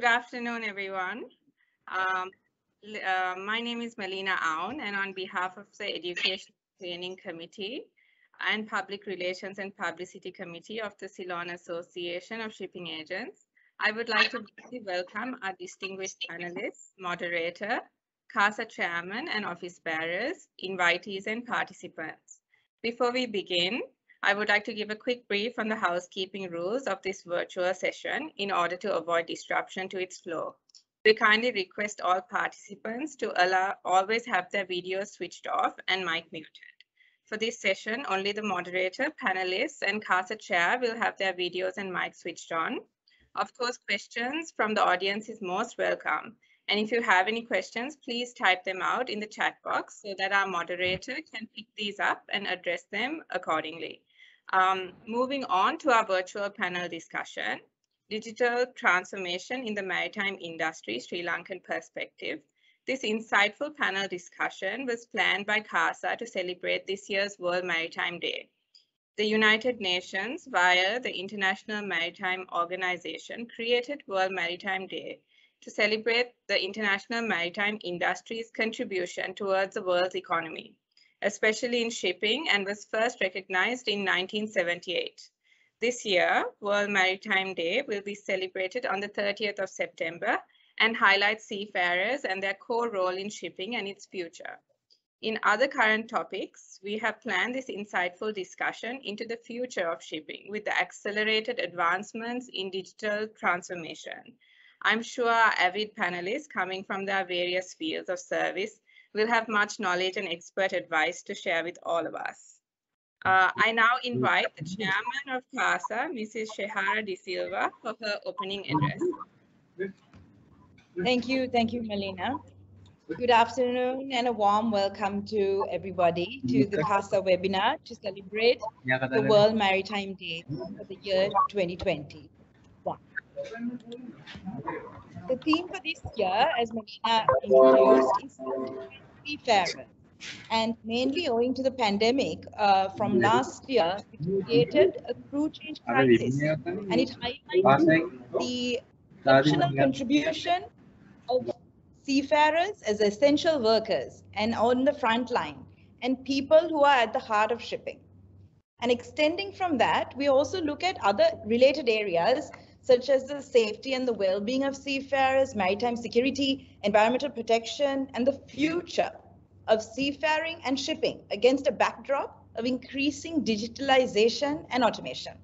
Good afternoon, everyone. My name is Melina Aun, and on behalf of the Education Training Committee and Public Relations and Publicity Committee of the Ceylon Association of Shipping Agents, I would like to welcome our distinguished panelists, moderator, CASA chairman and office bearers, invitees and participants. Before we begin, I would like to give a quick brief on the housekeeping rules of this virtual session in order to avoid disruption to its flow. We kindly request all participants to always have their videos switched off and mic muted. For this session, only the moderator, panelists, and CASA chair will have their videos and mics switched on. Of course, questions from the audience is most welcome. And if you have any questions, please type them out in the chat box so that our moderator can pick these up and address them accordingly. Moving on to our virtual panel discussion, Digital Transformation in the Maritime Industry, Sri Lankan Perspective. This insightful panel discussion was planned by CASA to celebrate this year's World Maritime Day. The United Nations, via the International Maritime Organization, created World Maritime Day to celebrate the international maritime industry's contribution towards the world's economy, especially in shipping, and was first recognized in 1978. This year, World Maritime Day will be celebrated on the 30th of September and highlights seafarers and their core role in shipping and its future. In other current topics, we have planned this insightful discussion into the future of shipping with the accelerated advancements in digital transformation. I'm sure our avid panelists coming from their various fields of service will have much knowledge and expert advice to share with all of us. I now invite the chairman of CASA, Mrs. Shehara De Silva, for her opening address. Thank you, Melina. Good afternoon and a warm welcome to everybody to the CASA webinar to celebrate the World Maritime Day for the year 2021. The theme for this year, as Melina introduced, is seafarers. And mainly owing to the pandemic from last year, it created a crew change crisis, and it highlights the exceptional contribution of seafarers as essential workers and on the front line, and people who are at the heart of shipping. And extending from that, we also look at other related areas such as the safety and the well-being of seafarers, maritime security, environmental protection, and the future of seafaring and shipping against a backdrop of increasing digitalization and automation.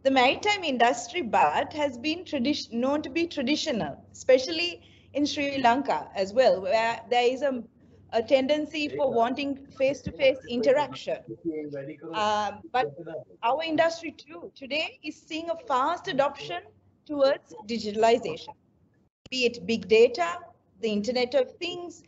The maritime industry, but has been known to be traditional, especially in Sri Lanka as well, where there is a tendency for wanting face-to-face interaction. But our industry too today is seeing a fast adoption towards digitalization, be it big data, the Internet of Things.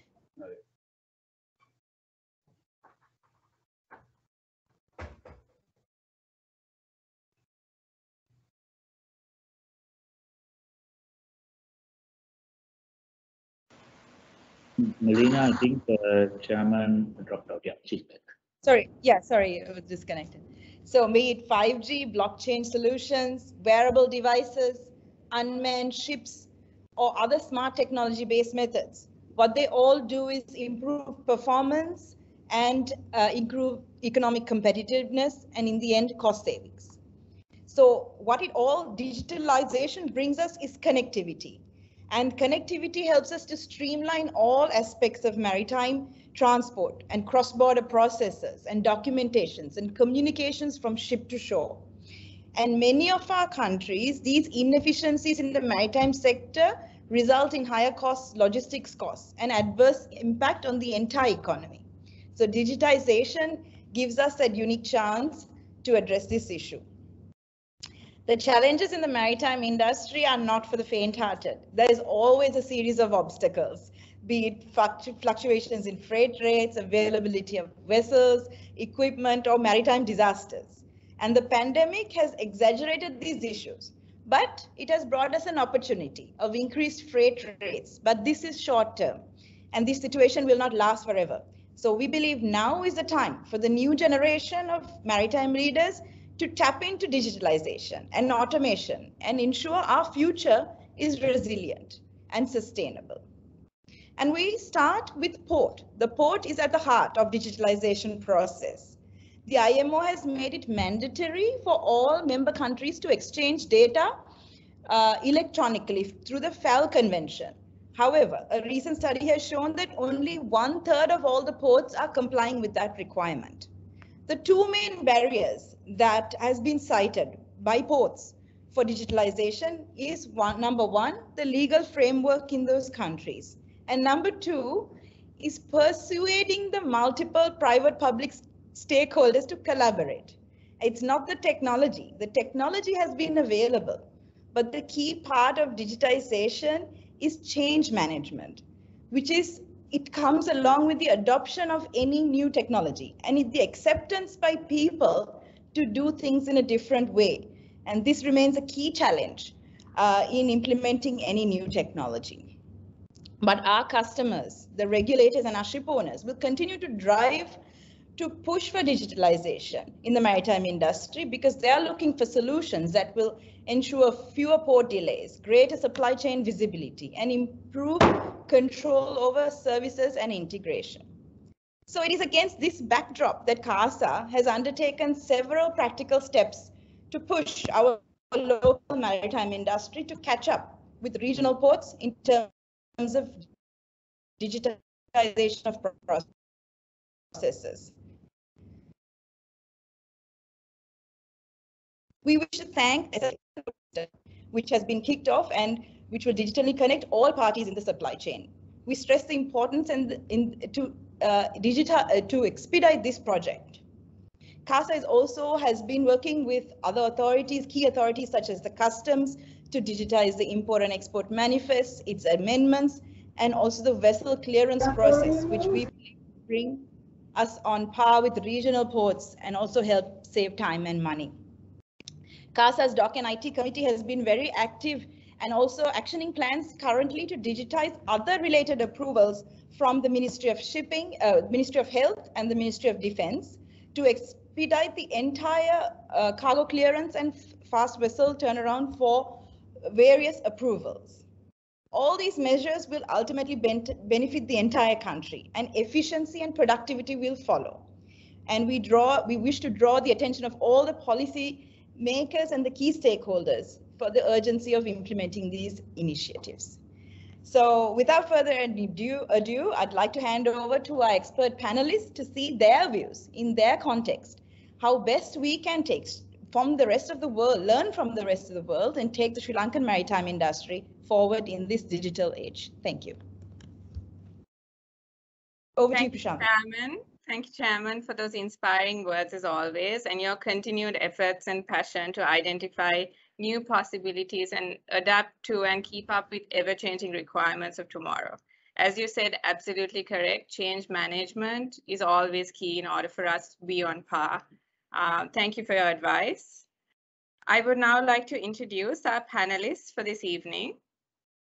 Melina, I think the chairman dropped out. Yeah, she's back. Sorry, I was disconnected. So be it 5G, blockchain solutions, wearable devices, unmanned ships, or other smart technology-based methods. What they all do is improve performance and improve economic competitiveness, and in the end, cost savings. So what digitalization brings us is connectivity. And connectivity helps us to streamline all aspects of maritime transport and cross-border processes and documentations and communications from ship to shore. And many of our countries, these inefficiencies in the maritime sector result in higher costs, logistics costs, and adverse impact on the entire economy. So digitization gives us that unique chance to address this issue. The challenges in the maritime industry are not for the faint-hearted. There is always a series of obstacles, be it fluctuations in freight rates, availability of vessels, equipment, or maritime disasters. And the pandemic has exaggerated these issues, but it has brought us an opportunity of increased freight rates. But this is short-term, and this situation will not last forever. So we believe now is the time for the new generation of maritime leaders to tap into digitalization and automation and ensure our future is resilient and sustainable. And we start with port. The port is at the heart of digitalization process. The IMO has made it mandatory for all member countries to exchange data electronically through the FAL Convention. However, a recent study has shown that only 1/3 of all the ports are complying with that requirement. The two main barriers that has been cited by ports for digitalization is number one, the legal framework in those countries. And number two is persuading the multiple private public stakeholders to collaborate. It's not the technology. The technology has been available, but the key part of digitization is change management, which is it comes along with the adoption of any new technology and it's the acceptance by people to do things in a different way. And this remains a key challenge in implementing any new technology. But our customers, the regulators and our ship owners will continue to drive to push for digitalization in the maritime industry because they are looking for solutions that will ensure fewer port delays, greater supply chain visibility, and improve control over services and integration. So it is against this backdrop that CASA has undertaken several practical steps to push our local maritime industry to catch up with regional ports in terms of digitization of processes. We wish to thank which has been kicked off and which will digitally connect all parties in the supply chain. We stress the importance to expedite this project. CASA has been working with other authorities, key authorities such as the customs, to digitize the import and export manifests, its amendments, and also the vessel clearance process, which we bring us on par with regional ports and also help save time and money. CASA's Dock and IT committee has been very active and also actioning plans currently to digitize other related approvals from the Ministry of Shipping, Ministry of Health and the Ministry of Defense to expedite the entire cargo clearance and fast vessel turnaround for various approvals. All these measures will ultimately benefit the entire country and efficiency and productivity will follow. And we wish to draw the attention of all the policy makers and the key stakeholders for the urgency of implementing these initiatives. So without further ado, I'd like to hand over to our expert panelists to see their views in their context, how best we can take from the rest of the world, learn from the rest of the world and take the Sri Lankan maritime industry forward in this digital age. Thank you. Over to you, Prashant. Thank you, Chairman, for those inspiring words as always, and your continued efforts and passion to identify new possibilities and adapt to and keep up with ever-changing requirements of tomorrow. As you said, absolutely correct. Change management is always key in order for us to be on par. Thank you for your advice. I would now like to introduce our panelists for this evening.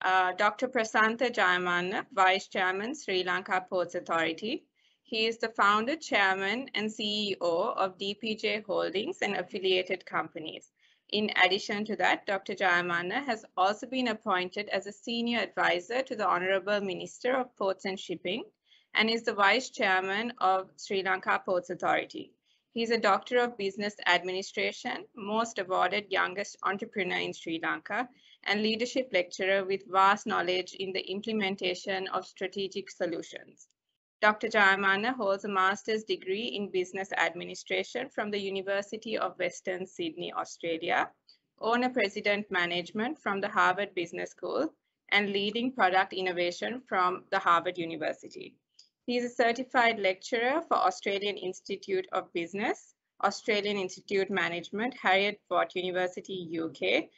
Dr. Prasantha Jayamanna, Vice Chairman, Sri Lanka Ports Authority. He is the founder, chairman, and CEO of DPJ Holdings and affiliated companies. In addition to that, Dr. Jayamanna has also been appointed as a senior advisor to the Honorable Minister of Ports and Shipping and is the vice chairman of Sri Lanka Ports Authority. He is a Doctor of Business Administration, most awarded youngest entrepreneur in Sri Lanka, and leadership lecturer with vast knowledge in the implementation of strategic solutions. Dr. Jayamanna holds a master's degree in business administration from the University of Western Sydney, Australia, owner-president management from the Harvard Business School, and leading product innovation from the Harvard University. He is a certified lecturer for Australian Institute of Business, Australian Institute Management, Heriot-Watt University, UK,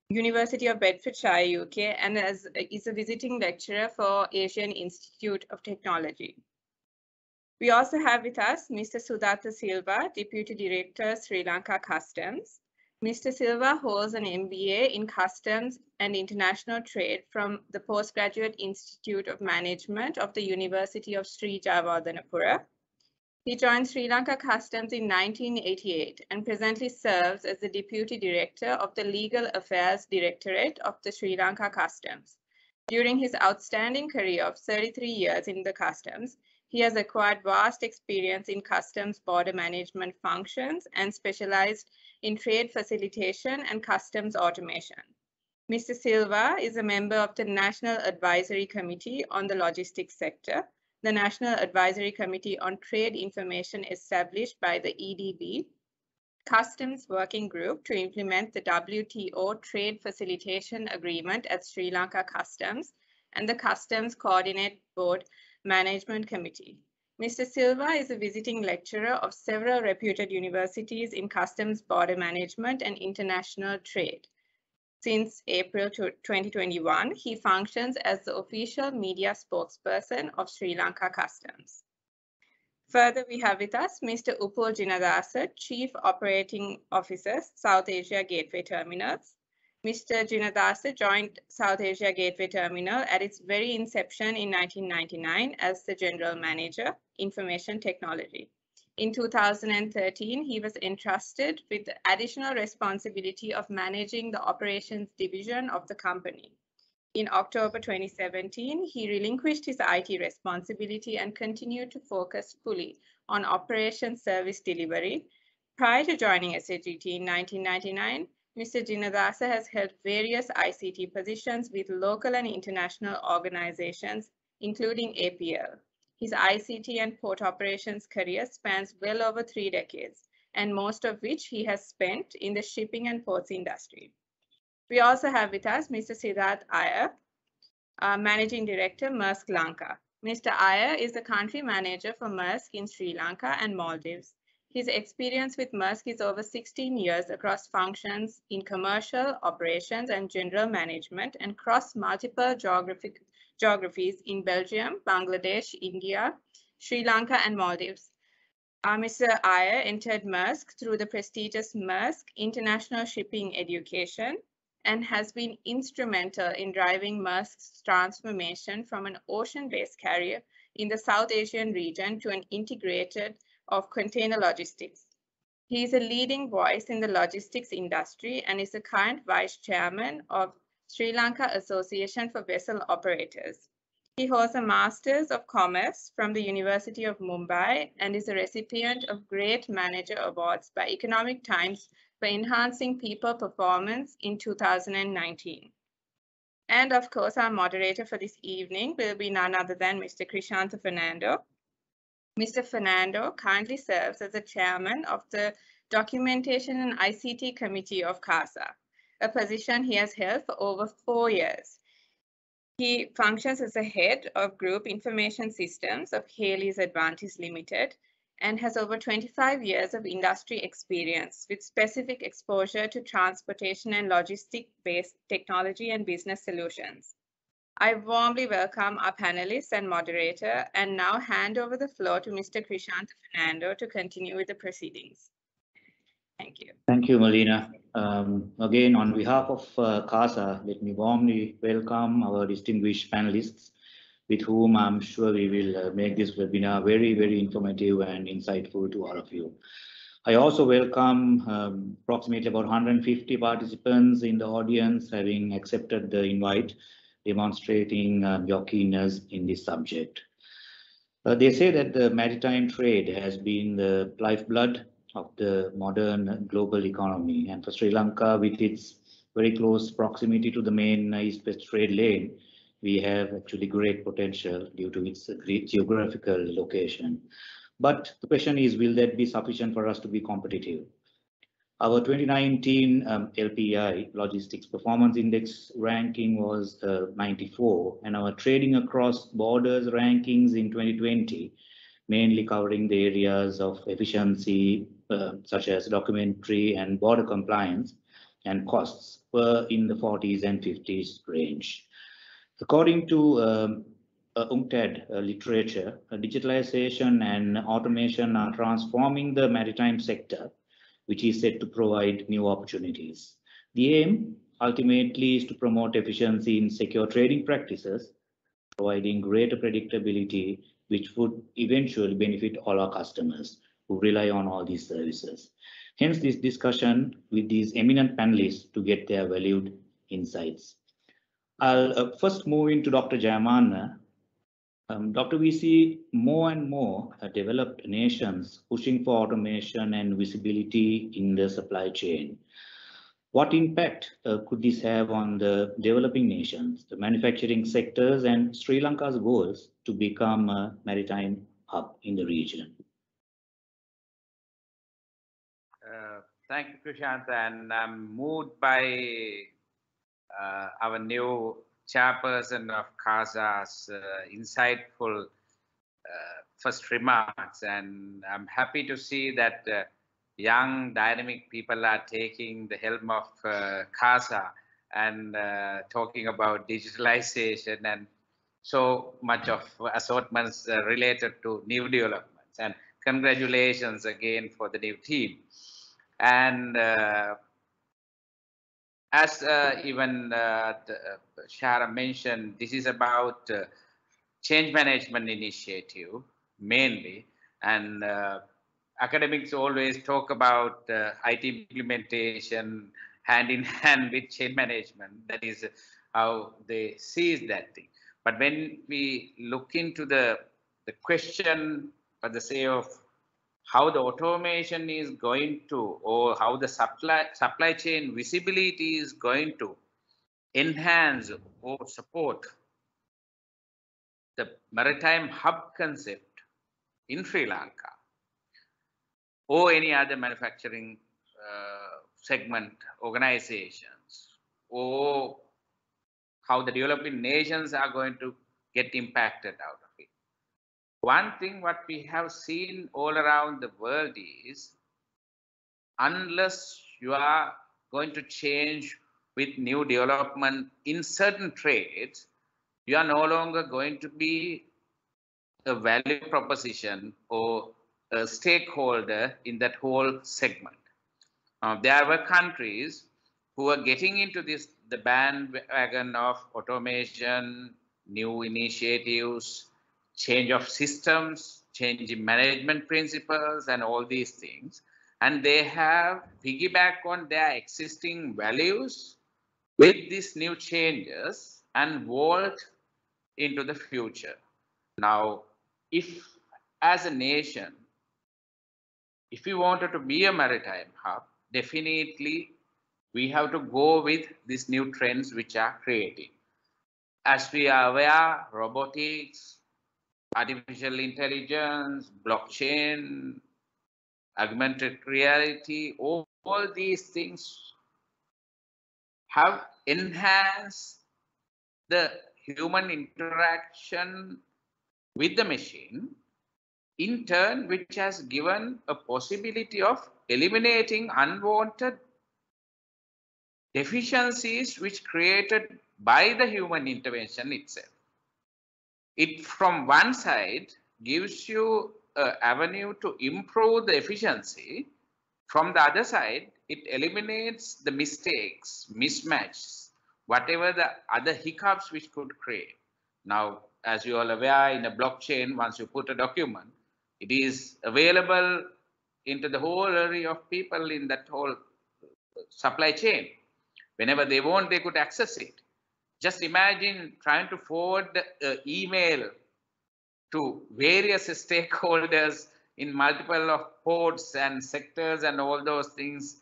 University of Bedfordshire, UK, and is a visiting lecturer for Asian Institute of Technology. We also have with us Mr. Sudatta Silva, Deputy Director, Sri Lanka Customs. Mr. Silva holds an MBA in Customs and International Trade from the Postgraduate Institute of Management of the University of Sri Jayawardenepura. He joined Sri Lanka Customs in 1988 and presently serves as the Deputy Director of the Legal Affairs Directorate of the Sri Lanka Customs. During his outstanding career of 33 years in the Customs, he has acquired vast experience in customs border management functions and specialized in trade facilitation and customs automation. Mr. Silva is a member of the National Advisory Committee on the Logistics Sector, the National Advisory Committee on Trade Information established by the EDB, Customs Working Group to implement the WTO Trade Facilitation Agreement at Sri Lanka Customs, and the Customs Coordinate Board Management Committee. Mr. Silva is a visiting lecturer of several reputed universities in customs border management and international trade. Since April 2021, he functions as the official media spokesperson of Sri Lanka Customs. Further, we have with us Mr. Upul Jinadasa, Chief Operating Officer, South Asia Gateway Terminals. Mr. Jinadasa joined South Asia Gateway Terminal at its very inception in 1999 as the General Manager, Information Technology. In 2013, he was entrusted with the additional responsibility of managing the operations division of the company. In October 2017, he relinquished his IT responsibility and continued to focus fully on operations service delivery. Prior to joining SAGT in 1999, Mr. Jinadasa has held various ICT positions with local and international organizations, including APL. His ICT and port operations career spans well over 3 decades, and most of which he has spent in the shipping and ports industry. We also have with us Mr. Siddharth Iyer, Managing Director, Maersk Lanka. Mr. Iyer is the country manager for Maersk in Sri Lanka and Maldives. His experience with Maersk is over 16 years across functions in commercial, operations, and general management, and across multiple geographies in Belgium, Bangladesh, India, Sri Lanka, and Maldives. Mr. Iyer entered Maersk through the prestigious Maersk International Shipping Education and has been instrumental in driving Maersk's transformation from an ocean-based carrier in the South Asian region to an integrated of container logistics. He is a leading voice in the logistics industry and is the current vice chairman of Sri Lanka Association for Vessel Operators. He holds a Master's of Commerce from the University of Mumbai and is a recipient of Great Manager Awards by Economic Times for enhancing people performance in 2019. And of course, our moderator for this evening will be none other than Mr. Krishantha Fernando. Mr. Fernando currently serves as the chairman of the Documentation and ICT Committee of CASA, a position he has held for over 4 years. He functions as the head of Group Information Systems of Haley's Advantage Limited and has over 25 years of industry experience with specific exposure to transportation and logistic-based technology and business solutions. I warmly welcome our panelists and moderator and now hand over the floor to Mr. Krishantha Fernando to continue with the proceedings. Thank you. Thank you, Melina. Again, on behalf of CASA, let me warmly welcome our distinguished panelists, with whom I'm sure we will make this webinar very, very informative and insightful to all of you. I also welcome approximately about 150 participants in the audience having accepted the invite, demonstrating your keenness in this subject. They say that the maritime trade has been the lifeblood of the modern global economy, and for Sri Lanka, with its very close proximity to the main east-west trade lane, we have actually great potential due to its great geographical location. But the question is, will that be sufficient for us to be competitive? Our 2019 LPI Logistics Performance Index ranking was 94, and our trading across borders rankings in 2020, mainly covering the areas of efficiency, such as documentary and border compliance and costs, were in the 40s and 50s range. According to UNCTAD literature, digitalization and automation are transforming the maritime sector, which is set to provide new opportunities. The aim ultimately is to promote efficiency in secure trading practices, providing greater predictability which would eventually benefit all our customers who rely on all these services. Hence this discussion with these eminent panelists to get their valued insights. I'll first move into Dr. Jayamana. Dr. We see more and more developed nations pushing for automation and visibility in the supply chain. What impact could this have on the developing nations, the manufacturing sectors, and Sri Lanka's goals to become a maritime hub in the region? Thank you, Krishant, and I'm moved by our new chairperson of CASA's insightful first remarks, and I'm happy to see that young dynamic people are taking the helm of CASA and talking about digitalization and so much of assortments related to new developments. And congratulations again for the new team. And as even Shara mentioned, this is about change management initiative mainly, and academics always talk about IT implementation hand in hand with change management. That is how they see that thing. But when we look into the question for the sake of how the automation is going to, or how the supply chain visibility is going to enhance or support the maritime hub concept in Sri Lanka or any other manufacturing segment organizations, or how the developing nations are going to get impacted out of it. One thing what we have seen all around the world is, unless you are going to change with new development in certain trades, you are no longer going to be a value proposition or a stakeholder in that whole segment. There were countries who are getting into the bandwagon of automation, new initiatives, change of systems, change in management principles, and all these things. And they have piggyback on their existing values with these new changes and vault into the future. Now, if as a nation, if we wanted to be a maritime hub, definitely we have to go with these new trends which are creating. As we are aware, robotics, artificial intelligence, blockchain, augmented reality, all these things have enhanced the human interaction with the machine, in turn, which has given a possibility of eliminating unwanted deficiencies which created by the human intervention itself. It from one side gives you an avenue to improve the efficiency. From the other side, it eliminates the mistakes, mismatches, whatever the other hiccups which could create. Now, as you all aware, in a blockchain, once you put a document, it is available into the whole area of people in that whole supply chain. Whenever they want, they could access it. Just imagine trying to forward an email to various stakeholders in multiple of ports and sectors and all those things.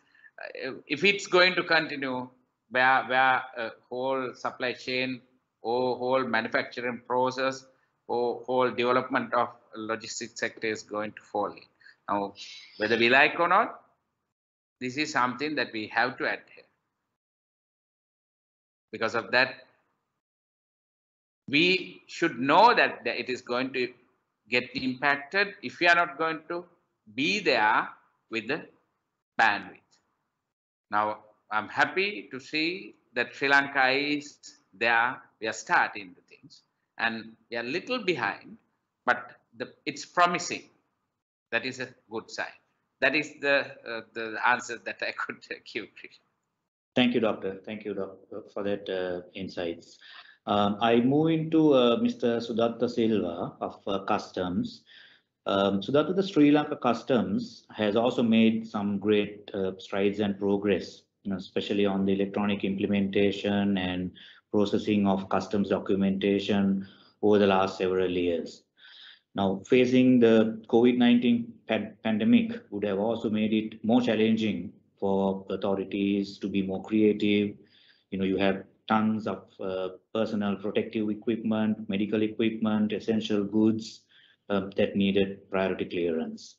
If it's going to continue, where a whole supply chain or whole manufacturing process or whole development of logistics sector is going to fall in. Now, whether we like or not, this is something that we have to adhere. Because of that, we should know that it is going to get impacted if we are not going to be there with the bandwidth. Now, I'm happy to see that Sri Lanka is there. We are starting the things, and we are a little behind, but it's promising. That is a good sign. That is the answer that I could give. Thank you, Doctor. Thank you, Doctor, for that insights. I move into Mr. Sudatta Silva of Customs. Sudatta, the Sri Lanka Customs has also made some great strides and progress, especially on the electronic implementation and processing of customs documentation over the last several years. Now, facing the COVID-19 pandemic would have also made it more challenging for authorities to be more creative. You have tons of personal protective equipment, medical equipment, essential goods that needed priority clearance.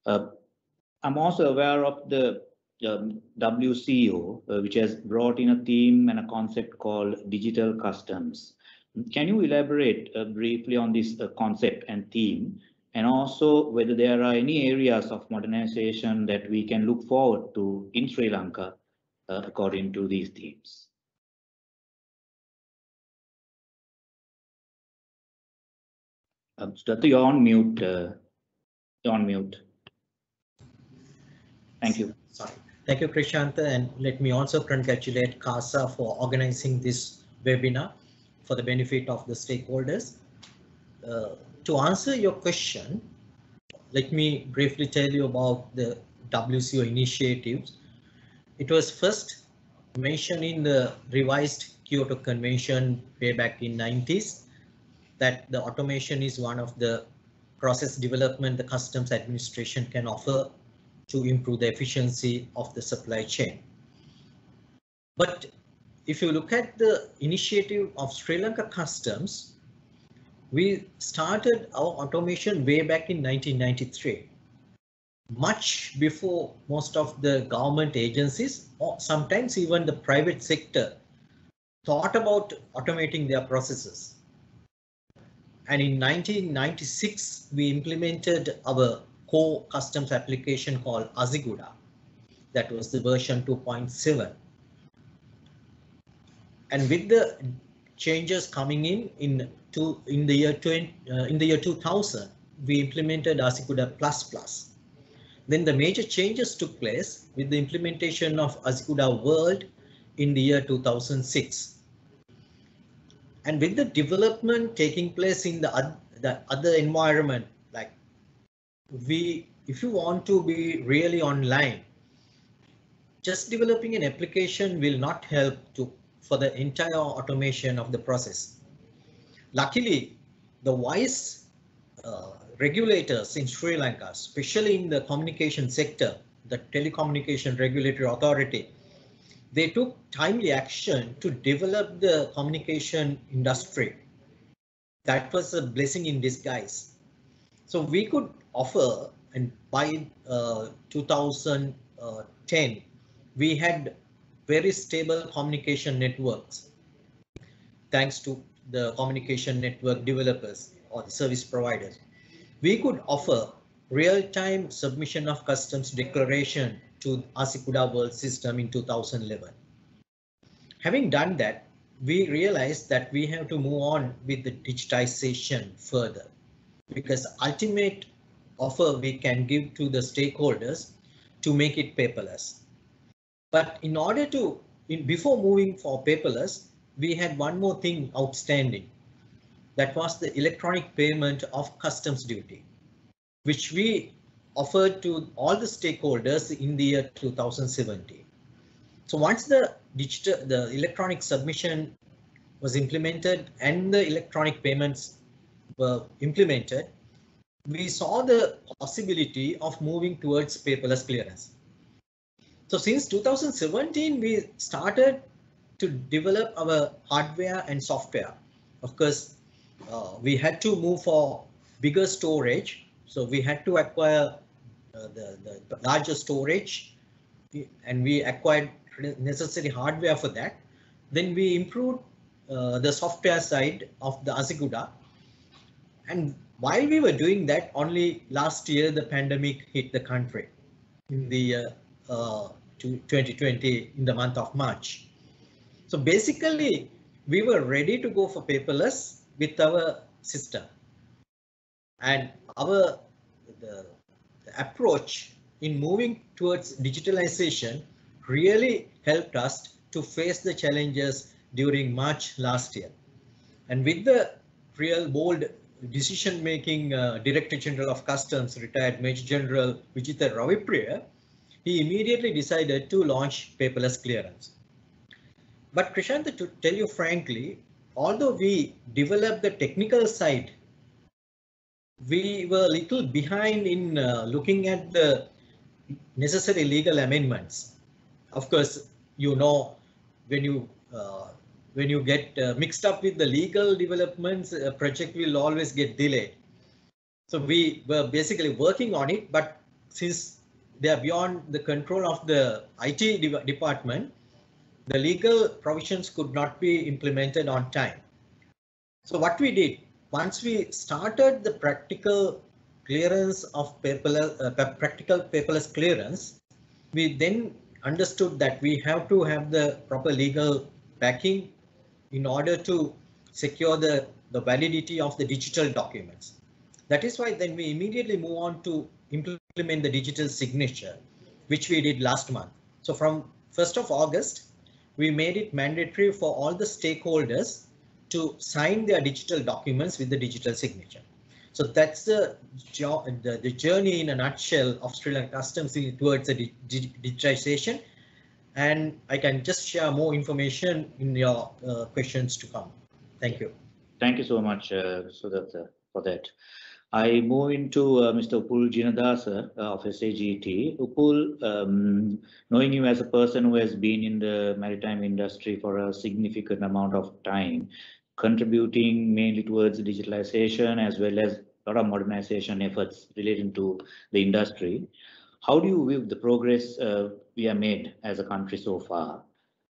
I'm also aware of the WCO, which has brought in a theme and a concept called digital customs. Can you elaborate briefly on this concept and theme, and also whether there are any areas of modernization that we can look forward to in Sri Lanka according to these themes? Sudatta, you're on mute. You're on mute. Thank you. Sorry. Thank you, Krishanta, and let me also congratulate CASA for organizing this webinar for the benefit of the stakeholders. To answer your question, let me briefly tell you about the WCO initiatives. It was first mentioned in the revised Kyoto Convention way back in 90s that the automation is one of the process development the customs administration can offer to improve the efficiency of the supply chain. But if you look at the initiative of Sri Lanka Customs, we started our automation way back in 1993, much before most of the government agencies or sometimes even the private sector thought about automating their processes. And in 1996, we implemented our core customs application called Aziguda. That was the version 2.7. And with the changes coming in the year 2000, we implemented Aziguda++. Then the major changes took place with the implementation of Aziguda World in the year 2006. And with the development taking place in the other environment, like if you want to be really online, just developing an application will not help for the entire automation of the process. Luckily, the wise regulators in Sri Lanka, especially in the communication sector, the Telecommunication Regulatory Authority, they took timely action to develop the communication industry. That was a blessing in disguise. So we could offer, and by 2010, we had very stable communication networks, thanks to the communication network developers or the service providers. We could offer real-time submission of customs declaration to Aziguda World system in 2011. Having done that, we realized that we have to move on with the digitization further, because ultimate offer we can give to the stakeholders to make it paperless. But in order to, before moving for paperless, we had one more thing outstanding. That was the electronic payment of customs duty, which we offered to all the stakeholders in the year 2017. So once the electronic submission was implemented and the electronic payments were implemented, we saw the possibility of moving towards paperless clearance. So since 2017, we started to develop our hardware and software. Of course, we had to move for bigger storage. So we had to acquire the larger storage, and we acquired necessary hardware for that. Then we improved the software side of the Aziguda. And while we were doing that, only last year the pandemic hit the country in the 2020 in the month of March. So basically, we were ready to go for paperless with our system. And the approach in moving towards digitalization really helped us to face the challenges during March last year. And with the real bold decision-making Director General of Customs, retired Major General Vijitha Ravipriya, he immediately decided to launch paperless clearance. But Krishanta, to tell you frankly, although we developed the technical side, we were a little behind in looking at the necessary legal amendments. Of course, you know, when you get mixed up with the legal developments, a project will always get delayed. So we were basically working on it, but since they are beyond the control of the IT department, the legal provisions could not be implemented on time. So what we did, once we started the practical clearance of practical paperless clearance, we then understood that we have to have the proper legal backing in order to secure the validity of the digital documents. That is why then we immediately move on to implement the digital signature, which we did last month. So from 1st of August, we made it mandatory for all the stakeholders to sign their digital documents with the digital signature. So that's the journey in a nutshell of Sri Lanka Customs towards the digitization. And I can just share more information in your questions to come. Thank you. Thank you so much, Sudath, for that. I move into Mr. Upul Jinadasa of SAGT. Upul, knowing you as a person who has been in the maritime industry for a significant amount of time, contributing mainly towards digitalization as well as a lot of modernization efforts relating to the industry, how do you view the progress we have made as a country so far?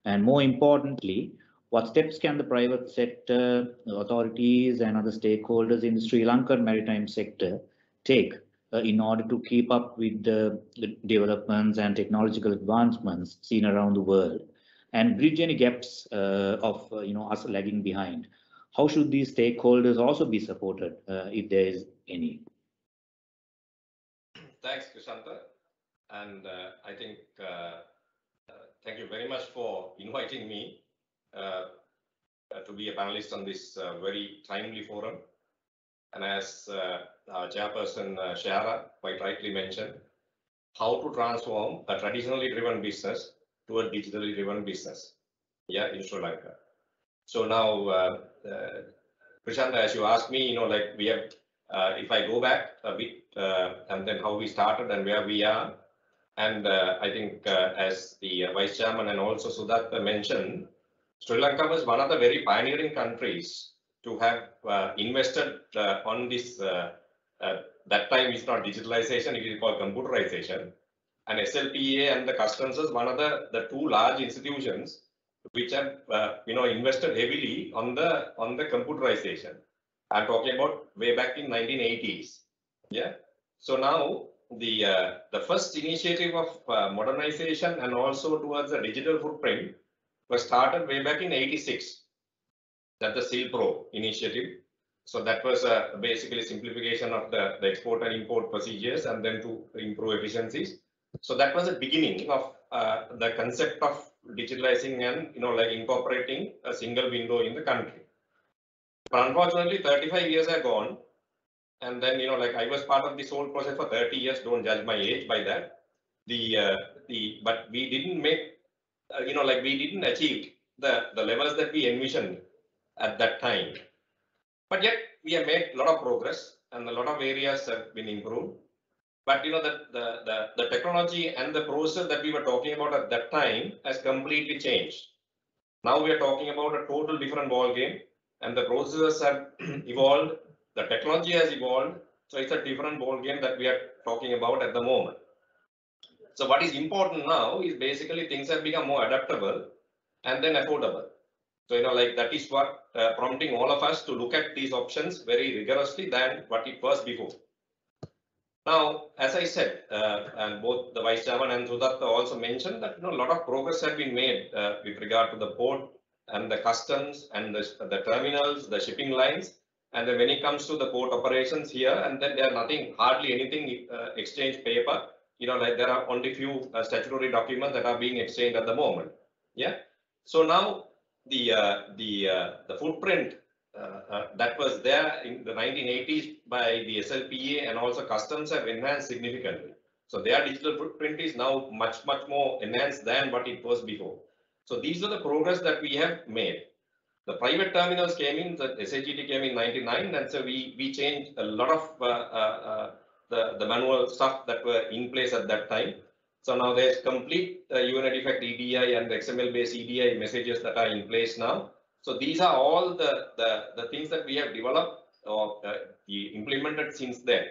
And more importantly, what steps can the private sector, authorities and other stakeholders in the Sri Lankan maritime sector take in order to keep up with the developments and technological advancements seen around the world and bridge any gaps of us lagging behind? How should these stakeholders also be supported if there is any? Thanks, Krishanta. And I think thank you very much for inviting me to be a panelist on this very timely forum. And as our chairperson Shara quite rightly mentioned, how to transform a traditionally driven business to a digitally driven business, in Sri Lanka. So now, Krishanta, as you asked me, like we have, if I go back a bit and then how we started and where we are, and I think as the Vice Chairman and also Sudath mentioned, Sri Lanka was one of the very pioneering countries to have invested on this, that time it's not digitalization, it is called computerization. And SLPA and the customs is one of the two large institutions which have invested heavily on the computerization. I'm talking about way back in 1980s. Yeah. So now the first initiative of modernization and also towards the digital footprint was started way back in 86. That's the Seal Pro initiative. So that was basically simplification of the export and import procedures and then to improve efficiencies. So that was the beginning of the concept of digitalizing and like incorporating a single window in the country. But unfortunately, 35 years have gone, and then like I was part of this whole process for 30 years. Don't judge my age by that. But we didn't make like we didn't achieve the levels that we envisioned at that time. But yet we have made a lot of progress and a lot of areas have been improved. But the technology and the process that we were talking about at that time has completely changed. Now we are talking about a total different ball game, and the processes have evolved, the technology has evolved, so it's a different ball game that we are talking about at the moment. So what is important now is basically things have become more adaptable and then affordable. So like that is what prompting all of us to look at these options very rigorously than what it was before. Now, as I said, and both the Vice Chairman and Sudath also mentioned that a lot of progress has been made with regard to the port and the customs and the terminals, the shipping lines, and then when it comes to the port operations here, and then there are nothing, hardly anything exchange paper. Like there are only few statutory documents that are being exchanged at the moment. Yeah. So now the footprint that was there in the 1980s by the SLPA and also customs have enhanced significantly. So their digital footprint is now much more enhanced than what it was before. So these are the progress that we have made. The private terminals came in, the SAGT came in 99, and so we changed a lot of the manual stuff that were in place at that time. So now there's complete UNIDFACT EDI and XML based EDI messages that are in place now. So these are all the things that we have developed or implemented since then.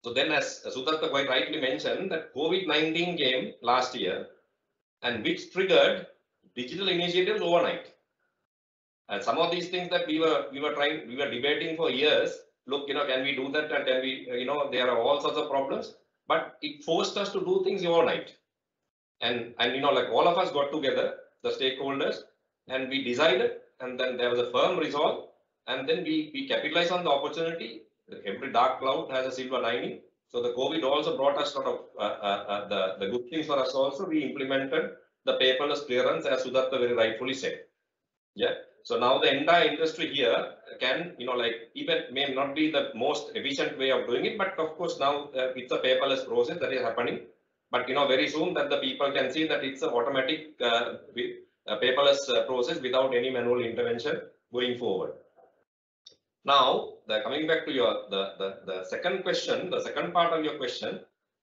So then, as Sudatta quite rightly mentioned, that COVID-19 came last year, and which triggered digital initiatives overnight. And some of these things that we were debating for years. Look, can we do that? And can we, there are all sorts of problems. But it forced us to do things overnight. And like all of us got together, the stakeholders, and we decided, and then there was a firm resolve, and then we capitalized on the opportunity. Every dark cloud has a silver lining. So the COVID also brought us sort of the good things for us also. We implemented the paperless clearance, as Sudatta very rightfully said. Yeah. So now the entire industry here can, like even may not be the most efficient way of doing it, but of course now it's a paperless process that is happening. But very soon that the people can see that it's an automatic paperless process without any manual intervention going forward. Now, coming back to your the second question, the second part of your question.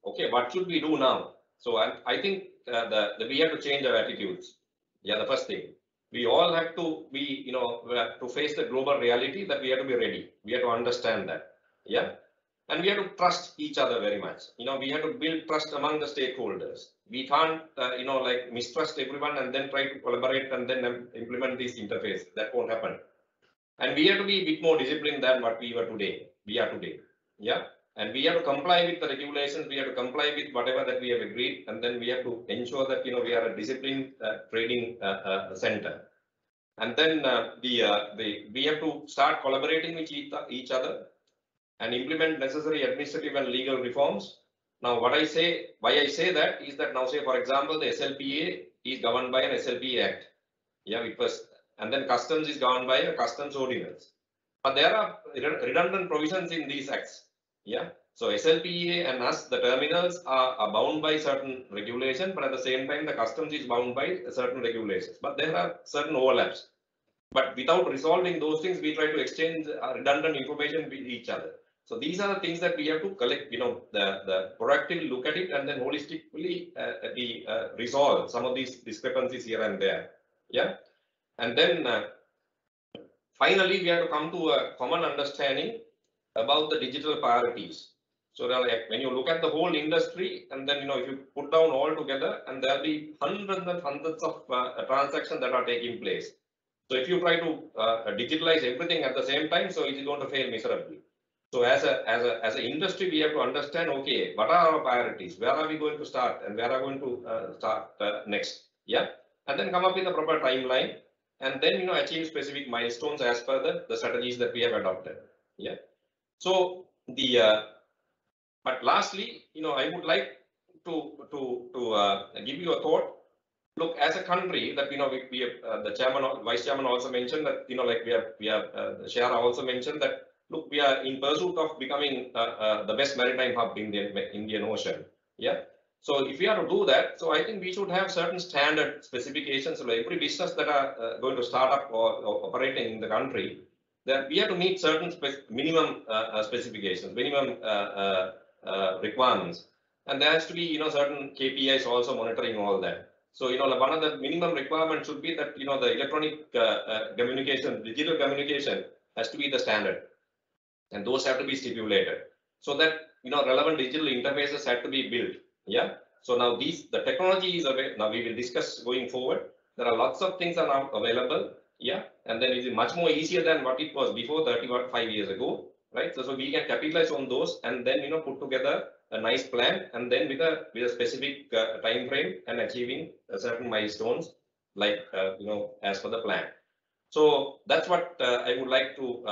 Okay, what should we do now? So I think we have to change our attitudes. Yeah, the first thing. We all have to be, we have to face the global reality that we have to be ready. We have to understand that. Yeah. And we have to trust each other very much. We have to build trust among the stakeholders. We can't, like mistrust everyone and then try to collaborate and then implement these interfaces. That won't happen. And we have to be a bit more disciplined than what we are today. Yeah. And we have to comply with the regulations. We have to comply with whatever that we have agreed. And then we have to ensure that, we are a disciplined trading center. And then we have to start collaborating with each other and implement necessary administrative and legal reforms. Now, why I say that is that now, say, for example, the SLPA is governed by an SLPA Act. Yeah, and then customs is governed by a customs ordinance. But there are redundant provisions in these acts. Yeah. So SLPA and us, the terminals are bound by certain regulations, but at the same time, the customs is bound by certain regulations. But there are certain overlaps. But without resolving those things, we try to exchange redundant information with each other. So these are the things that we have to collect, the proactively look at it and then holistically resolve some of these discrepancies here and there. Yeah. And then finally, we have to come to a common understanding about the digital priorities. So when you look at the whole industry, and then if you put down all together, and there'll be hundreds and hundreds of transactions that are taking place. So if you try to digitalize everything at the same time, so it is going to fail miserably. So as an industry, we have to understand, okay, what are our priorities? Where are we going to start, and where are we going to start next? Yeah, and then come up with a proper timeline, and then achieve specific milestones as per the strategies that we have adopted. Yeah. So but lastly, I would like to give you a thought. Look, as a country, that we have, the chairman, vice chairman also mentioned that like we have Shara also mentioned that look, we are in pursuit of becoming the best maritime hub in the Indian Ocean. Yeah. So if we are to do that, so I think we should have certain standard specifications. So every business that are going to start up or operating in the country, that we have to meet certain minimum specifications, minimum requirements, and there has to be certain KPIs also monitoring all that. So one of the minimum requirements should be that the electronic communication, digital communication has to be the standard, and those have to be stipulated so that relevant digital interfaces have to be built. Yeah. So now the technology is available. Now we will discuss going forward. There are lots of things are now available. Yeah, and then it is much more easier than what it was before 35 years ago, right? So we can capitalize on those and then put together a nice plan, and then with a specific time frame and achieving certain milestones, like as per the plan. So that's what I would like to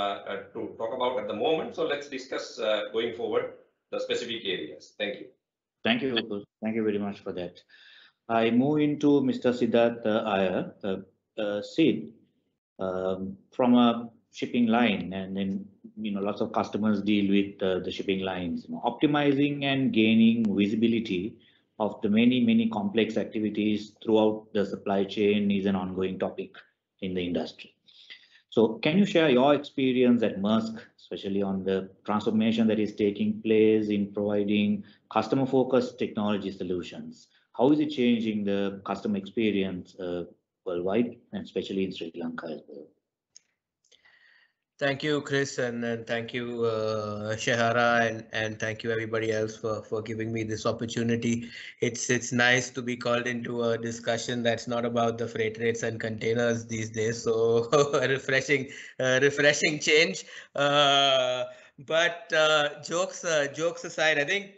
talk about at the moment. So let's discuss going forward the specific areas. Thank you. Thank you. Thank you very much for that. I move into Mr. Siddharth Iyer. Sid, from a shipping line, and then lots of customers deal with the shipping lines. Optimizing and gaining visibility of the many complex activities throughout the supply chain is an ongoing topic in the industry. So can you share your experience at Maersk, especially on the transformation that is taking place in providing customer-focused technology solutions? How is it changing the customer experience worldwide, and especially in Sri Lanka as well? Thank you, Chris, and thank you, Shehara, and thank you everybody else for giving me this opportunity. It's nice to be called into a discussion that's not about the freight rates and containers these days. So a refreshing change. But jokes aside, I think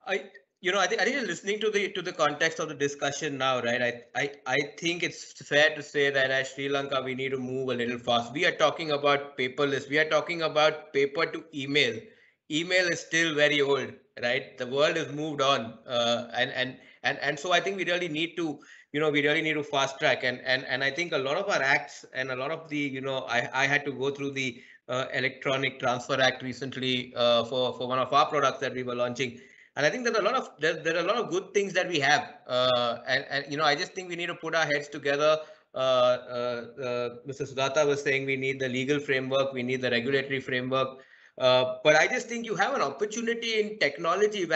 I I think listening to the context of the discussion now, right? I think it's fair to say that as Sri Lanka, we need to move a little fast. We are talking about paperless. We are talking about paper to email. Email is still very old, right? The world has moved on, and so I think we really need to, we really need to fast track. And I think a lot of our acts and a lot of the, I had to go through the Electronic Transfer Act recently for one of our products that we were launching. And I think there are a lot of good things that we have, and I just think we need to put our heads together. Mr. Sudhata was saying we need the legal framework, we need the regulatory framework, but I just think you have an opportunity in technology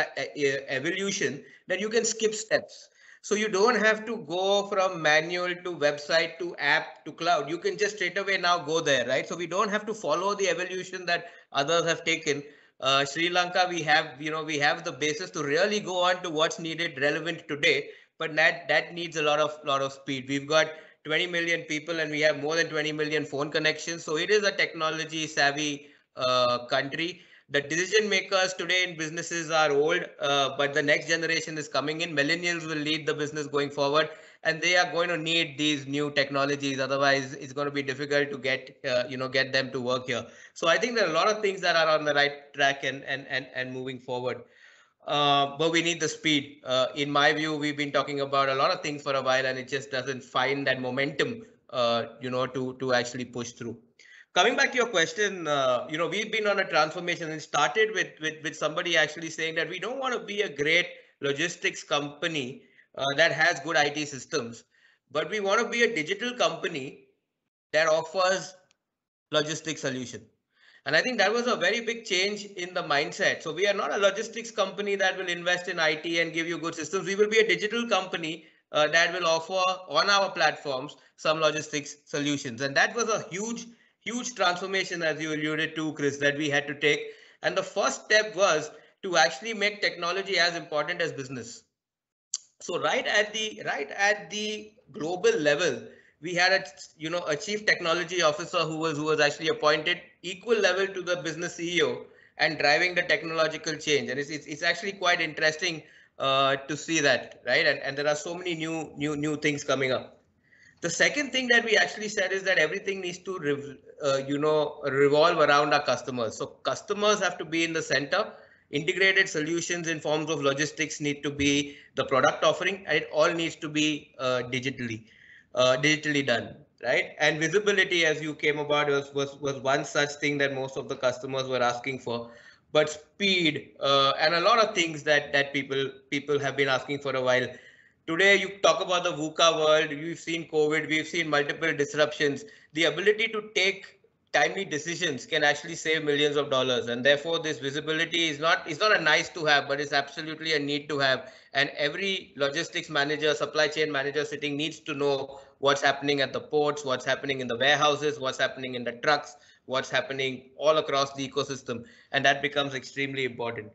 evolution that you can skip steps. So you don't have to go from manual to website to app to cloud. You can just straight away now go there, right? So we don't have to follow the evolution that others have taken. Sri Lanka, we have the basis to really go on to what's needed, relevant today, but that needs a lot of speed. We've got 20 million people and we have more than 20 million phone connections. So it is a technology savvy country. The decision makers today in businesses are old, but the next generation is coming in. Millennials will lead the business going forward, and they are going to need these new technologies. Otherwise, it's going to be difficult to get get them to work here. So I think there are a lot of things that are on the right track and moving forward. But we need the speed. In my view, we've been talking about a lot of things for a while, and it just doesn't find that momentum, to actually push through. Coming back to your question, we've been on a transformation, and it started with somebody actually saying that we don't want to be a great logistics company that has good IT systems, but we want to be a digital company that offers logistics solution. And I think that was a very big change in the mindset. So we are not a logistics company that will invest in IT and give you good systems. We will be a digital company that will offer on our platforms some logistics solutions. And that was a huge transformation, as you alluded to, Chris, that we had to take. And the first step was to actually make technology as important as business. So right at the global level, we had a chief technology officer who was actually appointed equal level to the business CEO and driving the technological change. And it's actually quite interesting to see that, right? And there are so many new things coming up. The second thing that we actually said is that everything needs to revolve around our customers. So customers have to be in the center. Integrated solutions in forms of logistics need to be the product offering, and it all needs to be digitally done, right? And visibility, as you came about, was one such thing that most of the customers were asking for. But speed and a lot of things that people have been asking for a while. Today, you talk about the VUCA world. We've seen COVID. We've seen multiple disruptions. The ability to take timely decisions can actually save millions of dollars, and therefore this visibility is not a nice to have, but it's absolutely a need to have. And every logistics manager, supply chain manager sitting needs to know what's happening at the ports, what's happening in the warehouses, what's happening in the trucks, what's happening all across the ecosystem, and that becomes extremely important.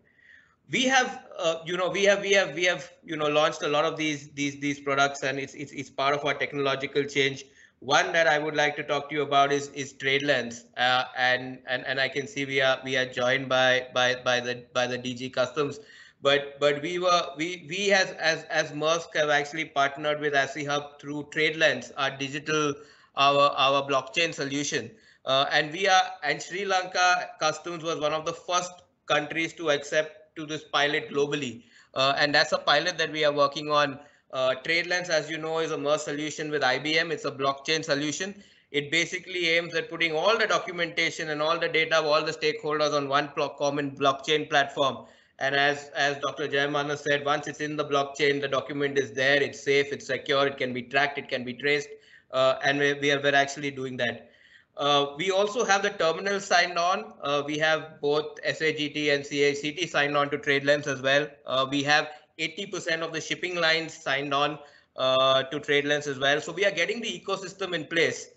We have launched a lot of these products, and it's part of our technological change. One that I would like to talk to you about is TradeLens, and I can see we are joined by the DG Customs, but we as Maersk have actually partnered with ASIHub through TradeLens, our digital our blockchain solution, and Sri Lanka Customs was one of the first countries to accept to this pilot globally, and that's a pilot that we are working on TradeLens, as you know, is a merge solution with IBM. It's a blockchain solution. It basically aims at putting all the documentation and all the data of all the stakeholders on one common blockchain platform. And as Dr. Jayamana said, once it's in the blockchain, the document is there, it's safe, it's secure, it can be tracked, it can be traced, and we're actually doing that. We also have the terminal signed on. We have both SAGT and CACT signed on to TradeLens as well. We have 80% of the shipping lines signed on to TradeLens as well. So we are getting the ecosystem in place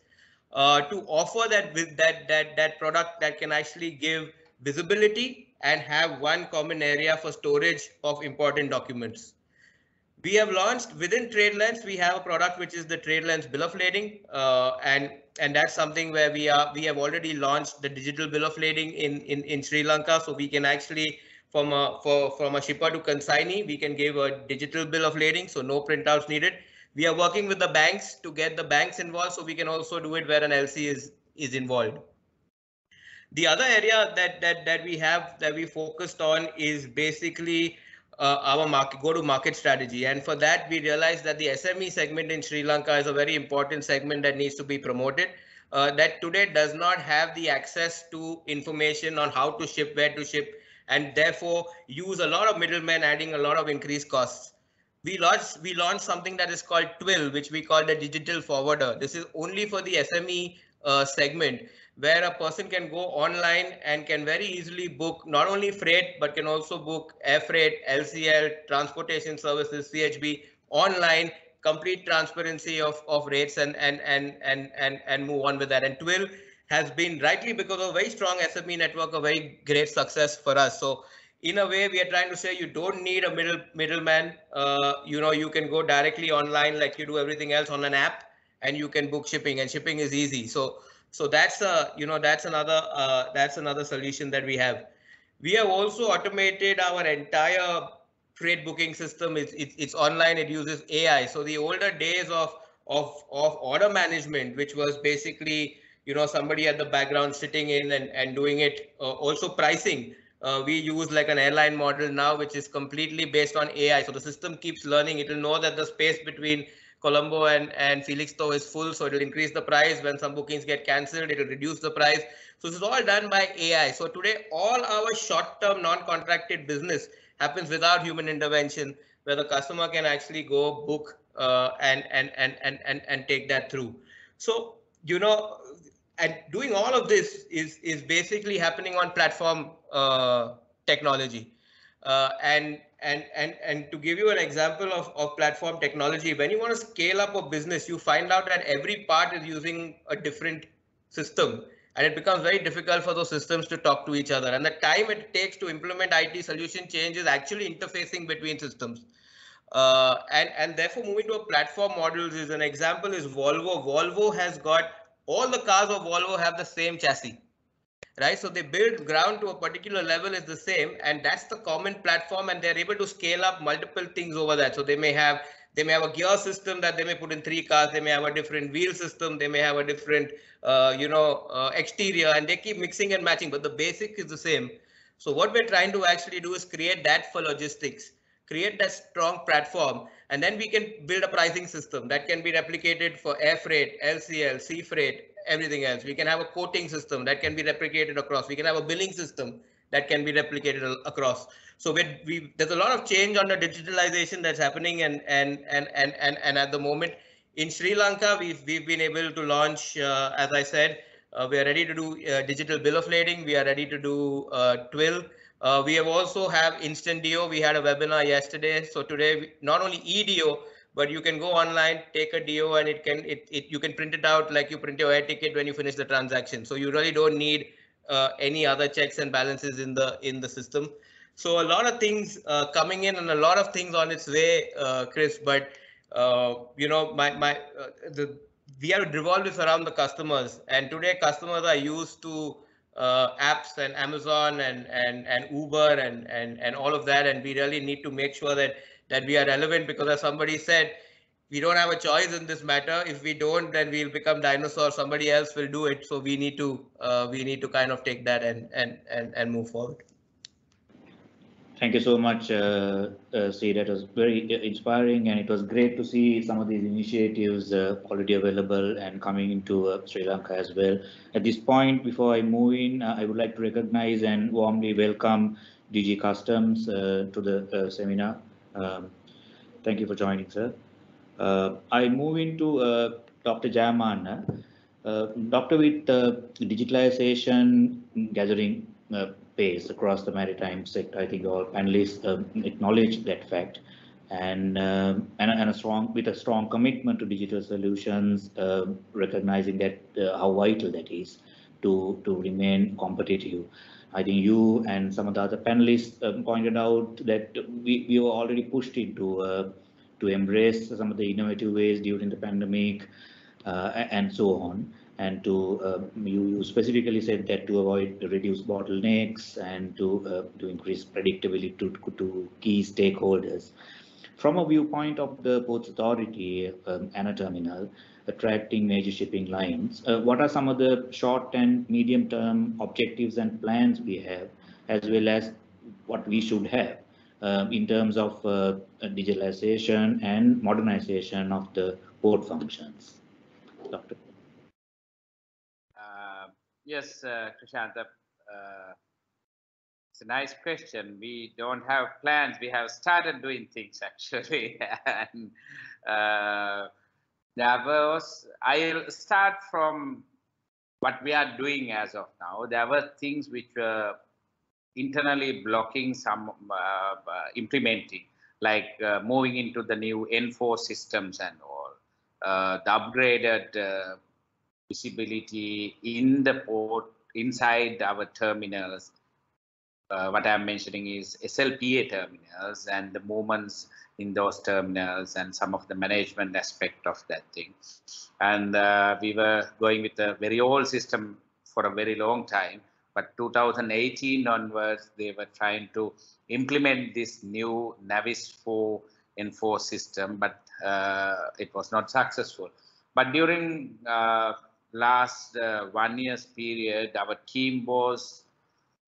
to offer that product that can actually give visibility and have one common area for storage of important documents. We have launched within TradeLens. We have a product which is the TradeLens bill of lading, and that's something where we have already launched the digital bill of lading in Sri Lanka, so we can actually from a shipper to consignee, we can give a digital bill of lading, so no printouts needed. We are working with the banks to get the banks involved, so we can also do it where an LC is involved. The other area that we focused on is basically our go-to-market strategy. And for that, we realized that the SME segment in Sri Lanka is a very important segment that needs to be promoted, that today does not have the access to information on how to ship, where to ship, and therefore use a lot of middlemen, adding a lot of increased costs. We launched something that is called TWIL, which we call the digital forwarder. This is only for the SME segment, where a person can go online and can very easily book not only freight, but can also book air freight, LCL, transportation services, CHB online, complete transparency of rates and move on with that. And TWIL has been, rightly because of a very strong SME network, a very great success for us. So in a way, we are trying to say you don't need a middleman. You can go directly online like you do everything else on an app, and you can book shipping, and shipping is easy. So that's another solution that we have. We have also automated our entire freight booking system. It's online. It uses AI. So the older days of order management, which was basically somebody at the background sitting in and doing it, also pricing. We use like an airline model now, which is completely based on AI. So the system keeps learning. It will know that the space between Colombo and Felixstowe is full, so it will increase the price. When some bookings get cancelled, it will reduce the price. So this is all done by AI. So today, all our short-term non-contracted business happens without human intervention, where the customer can actually go book and take that through. So and doing all of this is basically happening on platform technology. And to give you an example of platform technology, when you want to scale up a business, you find out that every part is using a different system, and it becomes very difficult for those systems to talk to each other. And the time it takes to implement IT solution change is actually interfacing between systems. And therefore moving to a platform models is an example is Volvo. Volvo has got all the cars of Volvo have the same chassis. Right, so they build ground to a particular level is the same, and that's the common platform, and they're able to scale up multiple things over that. So they may have a gear system that they may put in 3 cars, they may have a different wheel system, they may have a different exterior, and they keep mixing and matching, but the basic is the same. So what we're trying to actually do is create that for logistics, create that strong platform, and then we can build a pricing system that can be replicated for air freight, LCL, sea freight, everything else. We can have a quoting system that can be replicated across. We can have a billing system that can be replicated across. So there's a lot of change on the digitalization that's happening, and at the moment in Sri Lanka, we've been able to launch, as I said, we are ready to do digital bill of lading. We are ready to do TWIL. We have also have instant DO. We had a webinar yesterday. So today, not only EDO, but you can go online, take a DO, and you can print it out like you print your air ticket when you finish the transaction. So you really don't need any other checks and balances in the system. So a lot of things coming in and a lot of things on its way, Chris. But we have to revolve this around the customers, and today customers are used to apps and Amazon and Uber and all of that, and we really need to make sure that we are relevant, because as somebody said, we don't have a choice in this matter. If we don't, then we'll become dinosaurs. Somebody else will do it. So we need to kind of take that and move forward. Thank you so much, Sri. That was very inspiring, and it was great to see some of these initiatives already available and coming into Sri Lanka as well. At this point, before I move in, I would like to recognize and warmly welcome DG Customs to the seminar. Thank you for joining, sir. I move into Dr. Jayaman. Doctor, with digitalization gathering pace across the maritime sector, I think all panelists acknowledge that fact, and a strong commitment to digital solutions, recognizing that how vital that is to remain competitive. I think you and some of the other panelists pointed out that we were already pushed into to embrace some of the innovative ways during the pandemic and so on. And you specifically said that to avoid reduce bottlenecks and to increase predictability to key stakeholders. From a viewpoint of the Ports Authority and a terminal attracting major shipping lines, what are some of the short and medium term objectives and plans we have, as well as what we should have in terms of digitalization and modernization of the port functions? Doctor. Yes, Krishanta, it's a nice question. We don't have plans. We have started doing things actually. And I'll start from what we are doing as of now. There were things which were internally blocking some implementing, like moving into the new N4 systems and all, the upgraded visibility in the port, inside our terminals. What I'm mentioning is SLPA terminals and the movements in those terminals and some of the management aspect of that thing. And we were going with a very old system for a very long time, but 2018 onwards, they were trying to implement this new Navis 4 N4 system, but it was not successful. But during last 1 year's period, our team was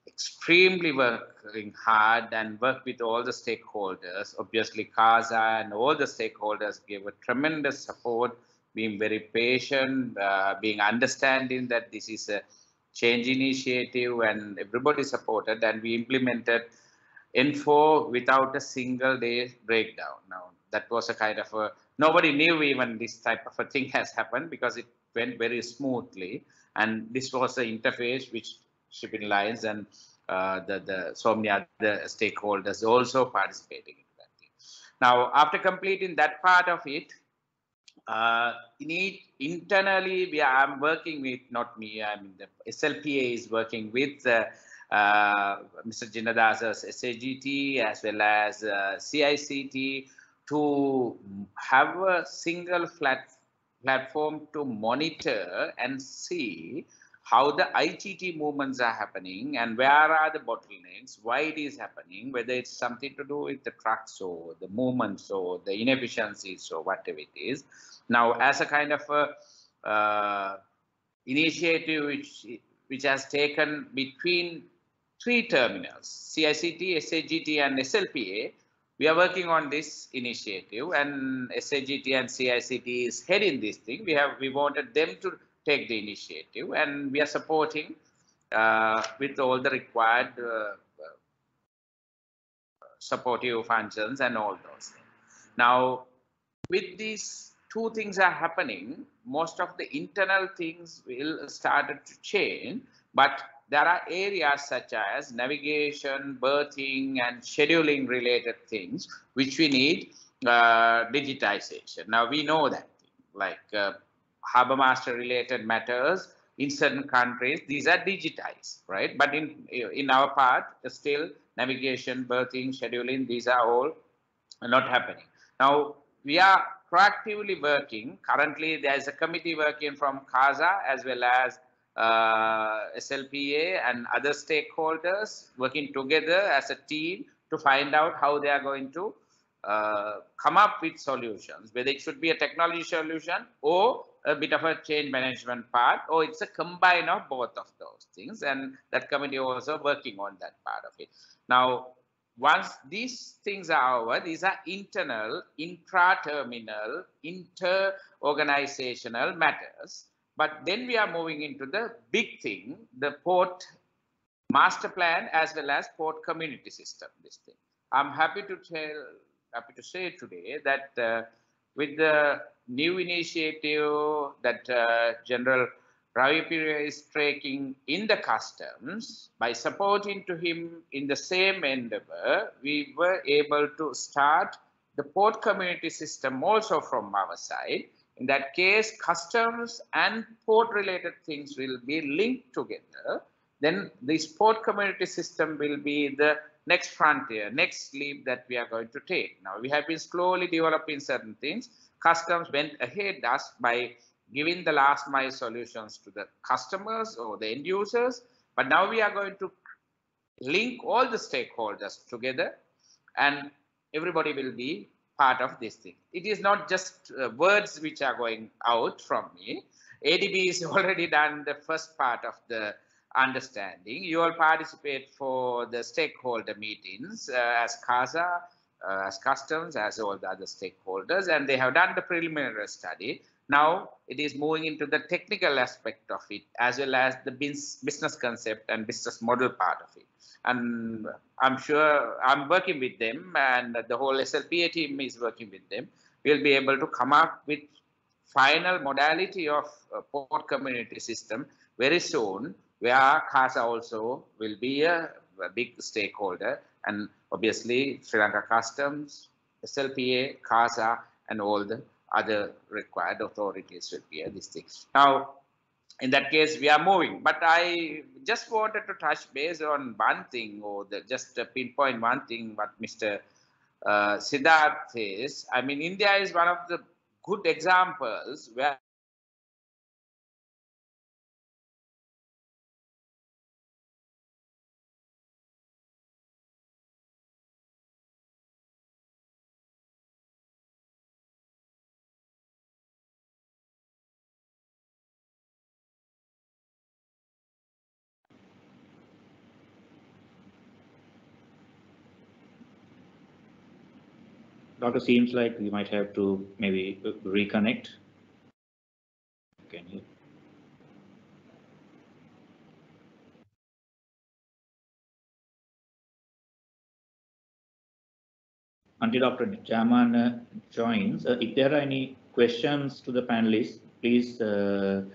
extremely working hard and worked with all the stakeholders. Obviously, CASA and all the stakeholders gave a tremendous support, being very patient, being understanding that this is a change initiative, and everybody supported, and we implemented N4 without a single day breakdown. Now, that was a kind of a, nobody knew even this type of a thing has happened because it went very smoothly. And this was the interface which shipping lines and so many other stakeholders also participating in that thing. Now, after completing that part of it, internally, I'm working with, not me, I mean, the SLPA is working with Mr. Jinnadasa's SAGT as well as CICT to have a single platform to monitor and see how the IGT movements are happening and where are the bottlenecks, why it is happening, whether it's something to do with the trucks or the movements or the inefficiencies or whatever it is. Now, as a kind of a initiative which has taken between 3 terminals, CICT, SAGT and SLPA, we are working on this initiative, and SAGT and CICT is heading this thing. We wanted them to take the initiative, and we are supporting with all the required supportive functions and all those things. Now, with these 2 things are happening, most of the internal things will start to change, but there are areas such as navigation, berthing, and scheduling related things, which we need digitization. Now, we know that, like harbor master related matters in certain countries, these are digitized, right? But in our part, still navigation, berthing, scheduling, these are all not happening. Now, we are proactively working. Currently, there is a committee working from CASA as well as SLPA and other stakeholders working together as a team to find out how they are going to come up with solutions, whether it should be a technology solution or a bit of a change management part, or it's a combine of both of those things. And that committee also working on that part of it. Now, once these things are over, these are internal, intra-terminal, inter-organizational matters. But then we are moving into the big thing, the port master plan as well as port community system. This thing. I'm happy to say today that with the new initiative that General Ravi Pillai is taking in the customs, by supporting to him in the same endeavor, we were able to start the port community system also from our side. In that case, customs and port related things will be linked together. Then the port community system will be the next frontier, next leap that we are going to take. Now, we have been slowly developing certain things. Customs went ahead us by giving the last mile solutions to the customers or the end users. But now we are going to link all the stakeholders together and everybody will be part of this thing. It is not just words which are going out from me. ADB has already done the first part of the understanding. You all participate for the stakeholder meetings as CASA, as customs, as all the other stakeholders, and they have done the preliminary study. Now it is moving into the technical aspect of it, as well as the business concept and business model part of it. And I'm sure I'm working with them, and the whole SLPA team is working with them. We'll be able to come up with final modality of port community system very soon, where CASA also will be a big stakeholder, and obviously Sri Lanka Customs, SLPA, CASA, and all the other required authorities will be this thing. Now, in that case, we are moving. But I just wanted to touch base on one thing, or just pinpoint one thing, what Mr. Siddharth says. I mean, India is one of the good examples where Doctor, seems like we might have to maybe reconnect. Can you? Until Dr. Jaman joins, if there are any questions to the panelists, please do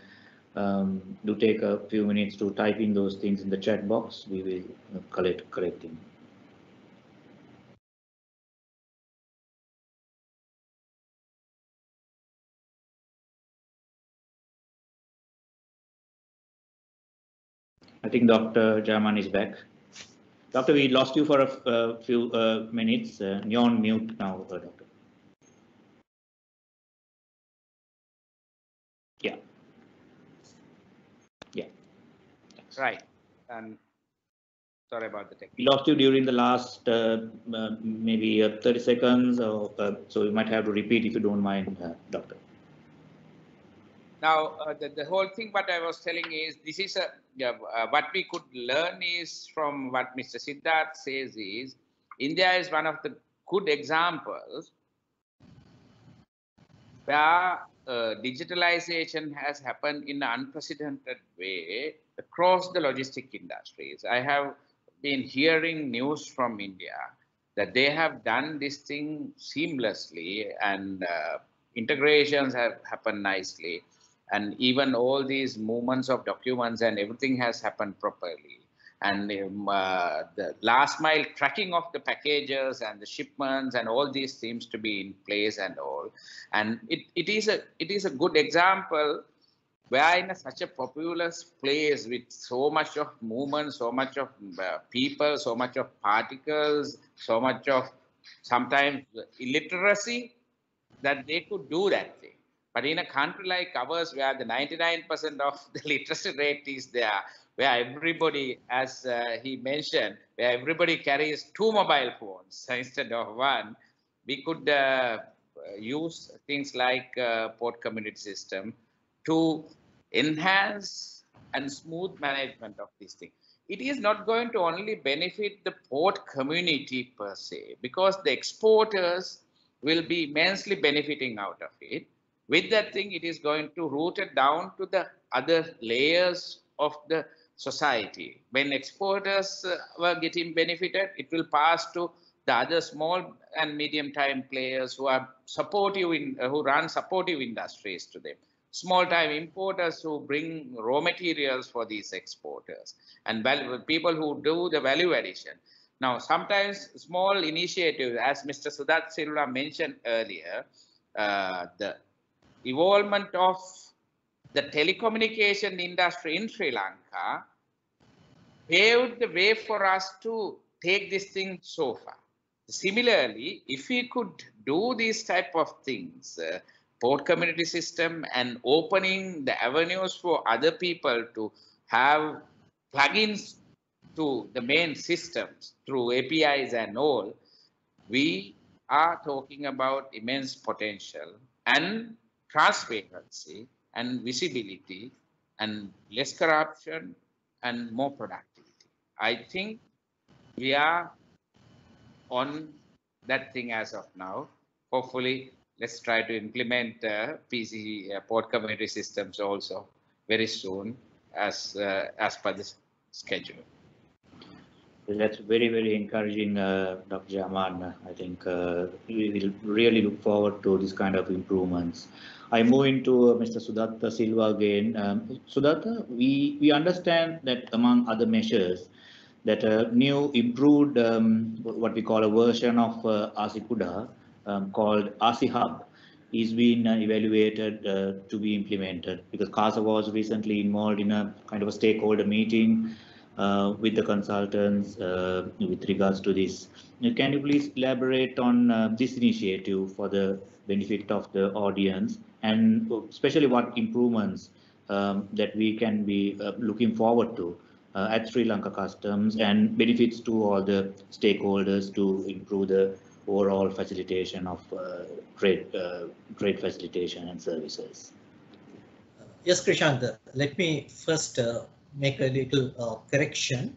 take a few minutes to type in those things in the chat box. We will collect them. I think Dr. Jaman is back. Doctor, we lost you for a few minutes. You're on mute now, Doctor. Yeah. Yeah. Thanks. right. And sorry about the technique. We lost you during the last maybe 30 seconds, or so you might have to repeat if you don't mind, Doctor. Now, the whole thing what I was telling is, this is what we could learn is from what Mr. Siddharth says is, India is one of the good examples where digitalization has happened in an unprecedented way across the logistic industries. I have been hearing news from India that they have done this thing seamlessly, and integrations have happened nicely. And even all these movements of documents and everything has happened properly. And the last mile tracking of the packages and the shipments and all these seems to be in place and all. And it is a good example where in such a populous place with so much of movement, so much of people, so much of particles, so much of sometimes illiteracy, that they could do that thing. But in a country like ours, where the 99% of the literacy rate is there, where everybody, as he mentioned, where everybody carries 2 mobile phones instead of 1, we could use things like port community system to enhance and smooth management of this thing. it is not going to only benefit the port community per se, because the exporters will be immensely benefiting out of it. With that thing, it is going to root it down to the other layers of the society. When exporters were getting benefited, it will pass to the other small and medium time players who are supportive who run supportive industries to them. Small time importers who bring raw materials for these exporters, and people who do the value addition. Now, sometimes small initiatives, as Mr. Sudat Silva mentioned earlier, the evolvement of the telecommunication industry in Sri Lanka paved the way for us to take this thing so far. Similarly, if we could do these type of things, port community system and opening the avenues for other people to have plugins to the main systems through APIs and all, we are talking about immense potential and transparency and visibility and less corruption and more productivity. I think we are on that thing as of now. Hopefully, let's try to implement PC port community systems also very soon as per the schedule. That's very, very encouraging, Dr. Jaman. I think we will really look forward to this kind of improvements. I move into Mr. Sudatta Silva again. Sudatta, we understand that among other measures, that a new improved, what we call a version of ASICUDA called ASI Hub is being evaluated to be implemented, because CASA was recently involved in a kind of a stakeholder meeting with the consultants with regards to this. Can you please elaborate on this initiative for the benefit of the audience, and especially what improvements that we can be looking forward to at Sri Lanka Customs, and benefits to all the stakeholders to improve the overall facilitation of trade facilitation and services? Yes, Krishant, let me first make a little correction.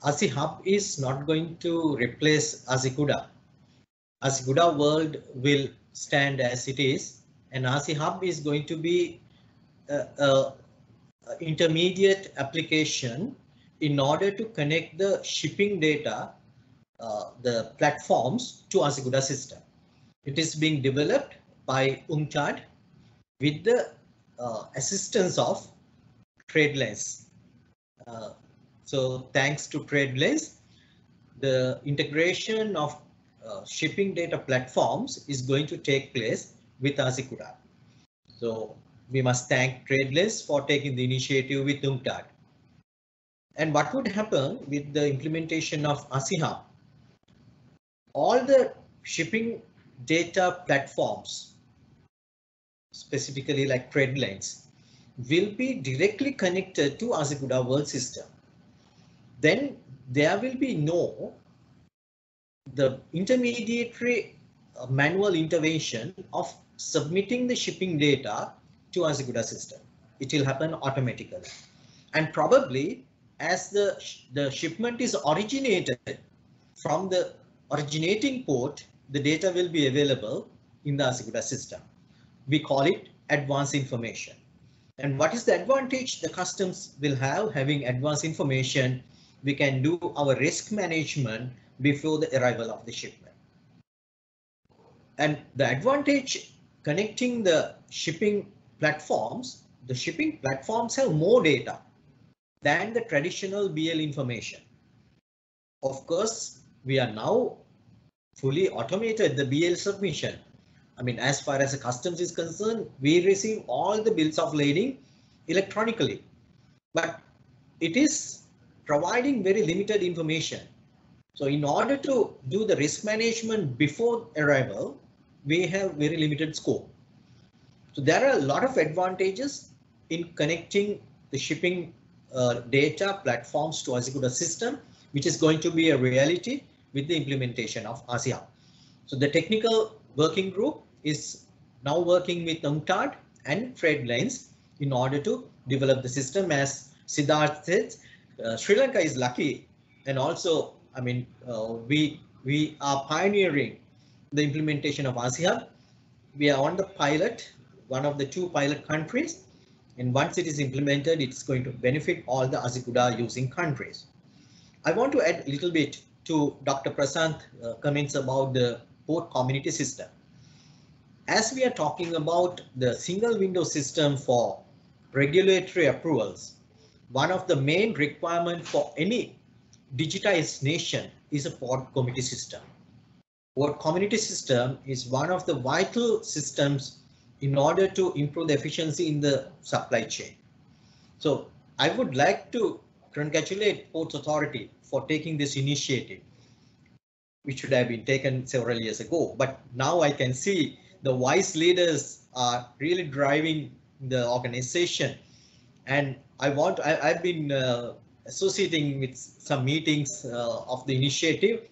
ASI Hub is not going to replace ASICUDA. ASICUDA world will stand as it is, and ASI Hub is going to be a intermediate application in order to connect the shipping data, the platforms, to ASICUDA system. It is being developed by UNCTAD with the assistance of TradeLens. So thanks to TradeLens, the integration of shipping data platforms is going to take place with ASICUDA. So we must thank TradeLens for taking the initiative with UNCTAD. And what would happen with the implementation of ASI Hub? All the shipping data platforms, specifically like TradeLens, will be directly connected to ASICUDA world system. Then there will be the intermediary manual intervention of submitting the shipping data to ASICUDA system. It will happen automatically. And probably as the shipment is originated from the originating port, the data will be available in the ASICUDA system. We call it advanced information. And what is the advantage the customs will have having advanced information? We can do our risk management before the arrival of the shipment. And the advantage connecting the shipping platforms have more data than the traditional BL information. Of course, we are now fully automated the BL submission. I mean, as far as the customs is concerned, we receive all the bills of lading electronically, but it is providing very limited information. So in order to do the risk management before arrival, we have very limited scope. So there are a lot of advantages in connecting the shipping data platforms to ASICUDA system, which is going to be a reality with the implementation of ASI Hub. So the technical working group is now working with UNCTAD and TradeLens in order to develop the system. As Siddharth said, Sri Lanka is lucky, and also, I mean, we are pioneering the implementation of ASEAN. We are on the pilot, one of the 2 pilot countries, and once it is implemented, it's going to benefit all the Azikuda using countries. I want to add a little bit to Dr. Prasanth comments about the port community system. As we are talking about the single window system for regulatory approvals, one of the main requirements for any digitized nation is a port committee system. Port community system is one of the vital systems in order to improve the efficiency in the supply chain. So I would like to congratulate Ports Authority for taking this initiative, which should have been taken several years ago. But now I can see the wise leaders are really driving the organization. And I've been associating with some meetings of the initiative,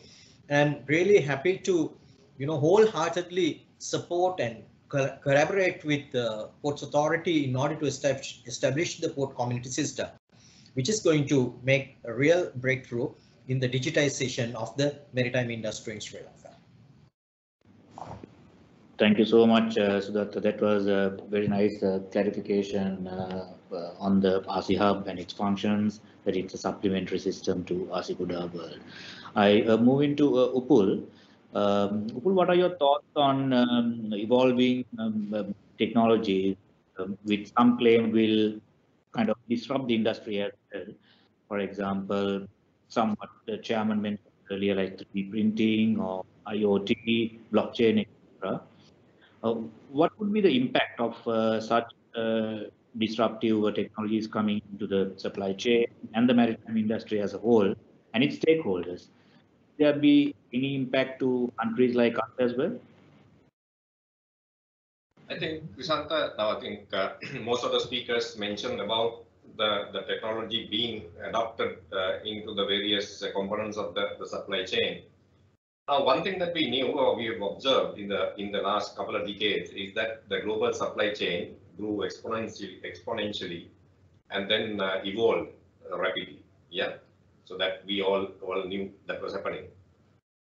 and really happy to, wholeheartedly support and collaborate with the Ports Authority in order to establish the port community system, which is going to make a real breakthrough in the digitization of the maritime industry in Sri Lanka. Thank you so much, Sudatta. That was a very nice clarification on the RC Hub and its functions, that it's a supplementary system to Azikuda World. I move into Upul. Upul, what are your thoughts on evolving technology which some claim will kind of disrupt the industry as well? For example, somewhat the chairman mentioned earlier, like 3D printing or IoT, blockchain, etc. What would be the impact of such disruptive technologies coming into the supply chain and the maritime industry as a whole and its stakeholders? Will there be any impact to countries like us as well? I think, Visanta, now I think most of the speakers mentioned about the technology being adopted into the various components of the supply chain. Now, one thing that we knew or we have observed in the last couple of decades is that the global supply chain grew exponentially and then evolved rapidly. Yeah, so that we all knew that was happening.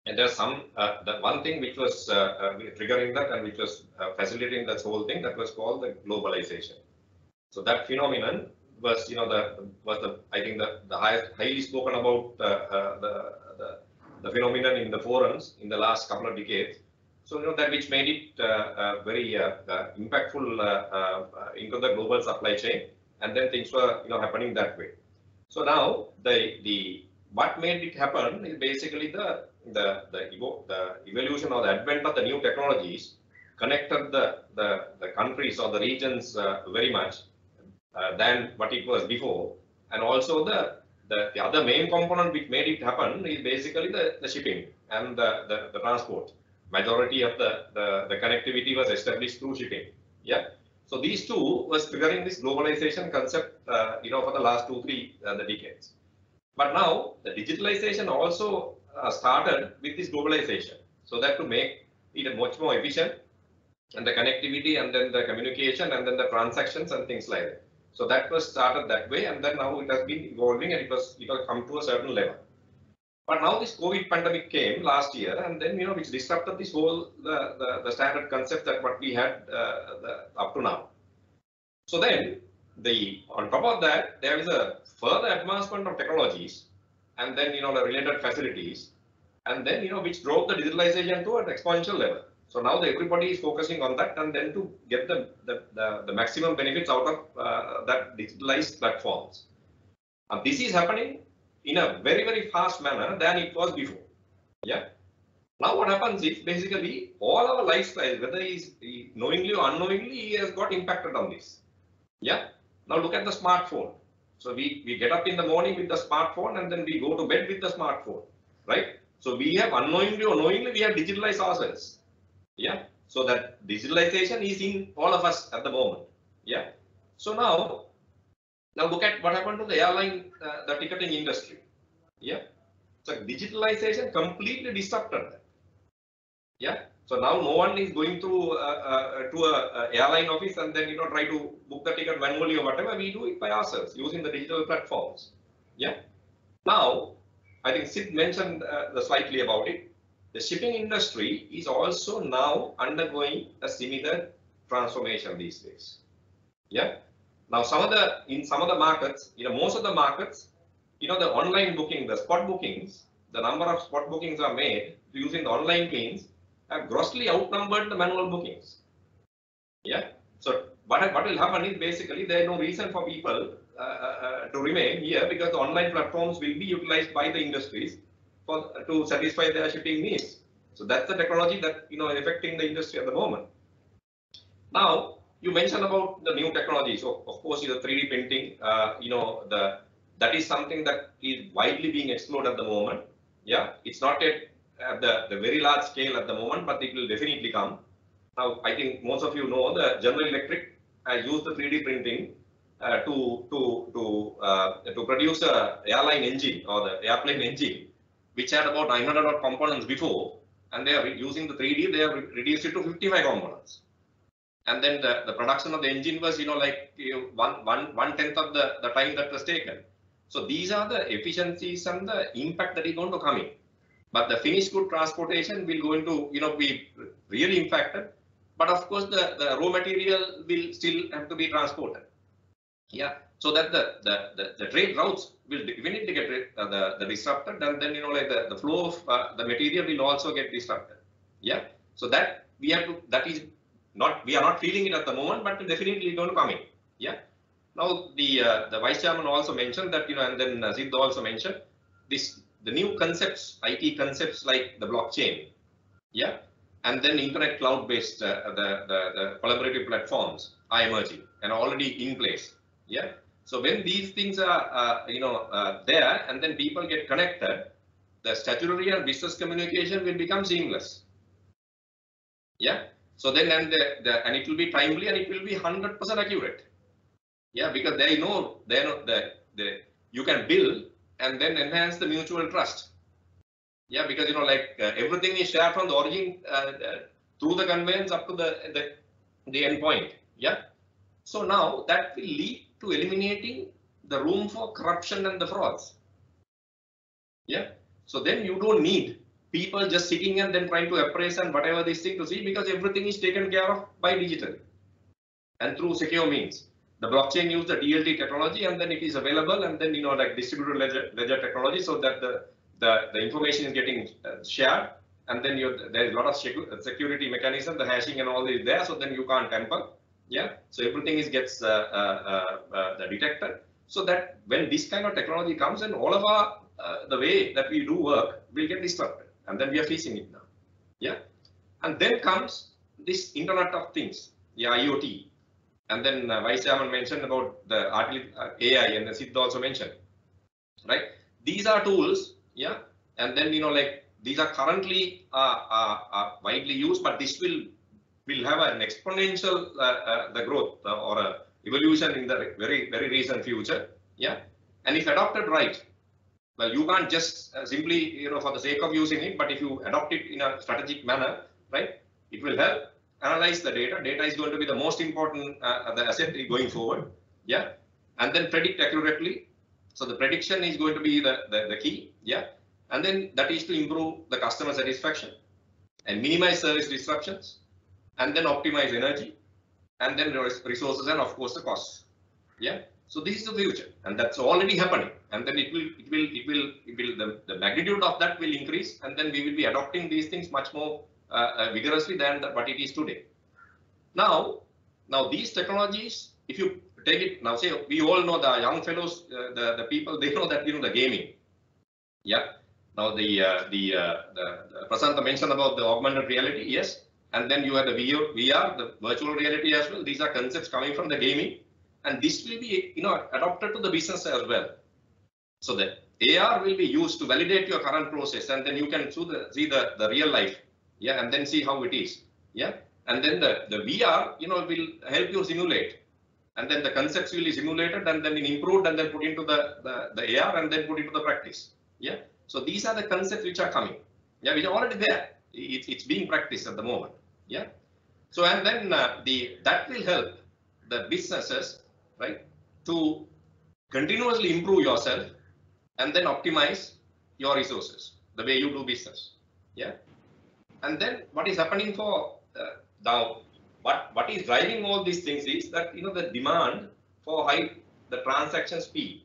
And there's some the one thing which was triggering that and which was facilitating that whole thing, that was called the globalization. So that phenomenon was, I think the highly spoken about the phenomenon in the forums in the last couple of decades. So that which made it very impactful into the global supply chain, and then things were happening that way. So now the what made it happen is basically the evolution or the advent of the new technologies connected the countries or the regions very much than what it was before, and also the other main component which made it happen is basically the shipping and the transport. Majority of the connectivity was established through shipping. Yeah. So these two was triggering this globalization concept, for the last 2-3 decades. But now the digitalization also started with this globalization, so that to make it much more efficient, and the connectivity and then the communication and then the transactions and things like that. So that was started that way, and then now it has been evolving, and it has come to a certain level. But now this COVID pandemic came last year, and then which disrupted this whole the standard concept that what we had up to now. So then on top of that, there is a further advancement of technologies, and then the related facilities, and then which drove the digitalization to an exponential level. So now everybody is focusing on that, and then to get the maximum benefits out of that digitalized platforms. And this is happening in a very, very fast manner than it was before. Yeah. Now what happens is basically all our lifestyle, whether he's knowingly or unknowingly, he has got impacted on this. Yeah. Now look at the smartphone. So we get up in the morning with the smartphone, and then we go to bed with the smartphone, right? So we have unknowingly or knowingly, we have digitalized ourselves. Yeah. So that digitalization is in all of us at the moment. Yeah. So now look at what happened to the airline, the ticketing industry. Yeah. So digitalization completely disrupted that. Yeah. So now no one is going through to a airline office and then try to book the ticket manually or whatever. We do it by ourselves using the digital platforms. Yeah. Now, I think Sid mentioned slightly about it. The shipping industry is also now undergoing a similar transformation these days. Yeah. Now, in some of the markets, most of the markets, the online booking, the spot bookings, the number of spot bookings are made using the online means have grossly outnumbered the manual bookings. Yeah. So what will happen is basically there is no reason for people to remain here because the online platforms will be utilized by the industries to satisfy their shipping needs. So that's the technology that is affecting the industry at the moment. Now you mentioned about the new technologies. So of course, the 3D printing. That is something that is widely being explored at the moment. Yeah, it's not yet at the very large scale at the moment, but it will definitely come. Now, I think most of you know the General Electric has used the 3D printing to produce a airline engine or the airplane engine, which had about 900 odd components before, and they are using the 3D. They have reduced it to 55 components, and then the production of the engine was one tenth of the time that was taken. So these are the efficiencies and the impact that is going to come in. But the finished good transportation will going to be really impacted. But of course, the raw material will still have to be transported. Yeah, so that the trade routes will definitely get the disrupted, and then the flow of the material will also get disrupted. Yeah, so that we have to. That is not, we are not feeling it at the moment, but definitely going to come in. Yeah. Now the vice chairman also mentioned that and then Sid also mentioned the new concepts, IT concepts like the blockchain. Yeah. And then internet cloud-based, the collaborative platforms are emerging and already in place. Yeah. So when these things are, there, and then people get connected, the statutory and business communication will become seamless. Yeah. So then, and it will be timely and it will be 100% accurate. Yeah, because you can build and then enhance the mutual trust. Yeah, because everything is shared from the origin through the conveyance up to the end point. Yeah. So now that will lead to eliminating the room for corruption and the frauds. Yeah. So then you don't need people just sitting and then trying to appraise and whatever this thing to see, because everything is taken care of by digital and through secure means. The blockchain uses the DLT technology, and then it is available, and then like distributed ledger technology, so that the information is getting shared, and then there is a lot of security mechanism, the hashing and all is there, so then you can't tamper. Yeah, so everything gets detected, so that when this kind of technology comes, and all of our the way that we do work will get disrupted, and then we are facing it now. Yeah, and then comes this Internet of Things, the IoT. And then Vice Chairman mentioned about the AI, and Sid also mentioned, right? These are tools, yeah, and then these are currently widely used, but this will have an exponential the growth or a evolution in the very recent future, yeah. And if adopted right, well, you can't just simply for the sake of using it, but if you adopt it in a strategic manner, right, it will help analyze the data. Data is going to be the most important the asset going forward. Yeah, and then predict accurately. So the prediction is going to be the key. Yeah, and then that is to improve the customer satisfaction and minimize service disruptions, and then optimize energy, and then resources, and of course the costs. Yeah. So this is the future, and that's already happening. And then the magnitude of that will increase, and then we will be adopting these things much more vigorously than what it is today. Now these technologies, if you take it now, say we all know the young fellows, the people, they know that the gaming. Yeah. Now the Prasanta mentioned about the augmented reality, yes, and then you have the VR, the virtual reality as well. These are concepts coming from the gaming. And this will be, adopted to the business as well. So the AR will be used to validate your current process, and then you can see the real life, yeah, and then see how it is, yeah. And then the VR, will help you simulate, and then the concepts will be simulated and then improved and then put into the AR and then put into the practice, yeah. So these are the concepts which are coming, yeah, which are already there. It's being practiced at the moment, yeah. So and then that will help the businesses, right, to continuously improve yourself, and then optimize your resources, the way you do business. Yeah. And then what is happening for now, what is driving all these things is that, the demand for the transaction speed,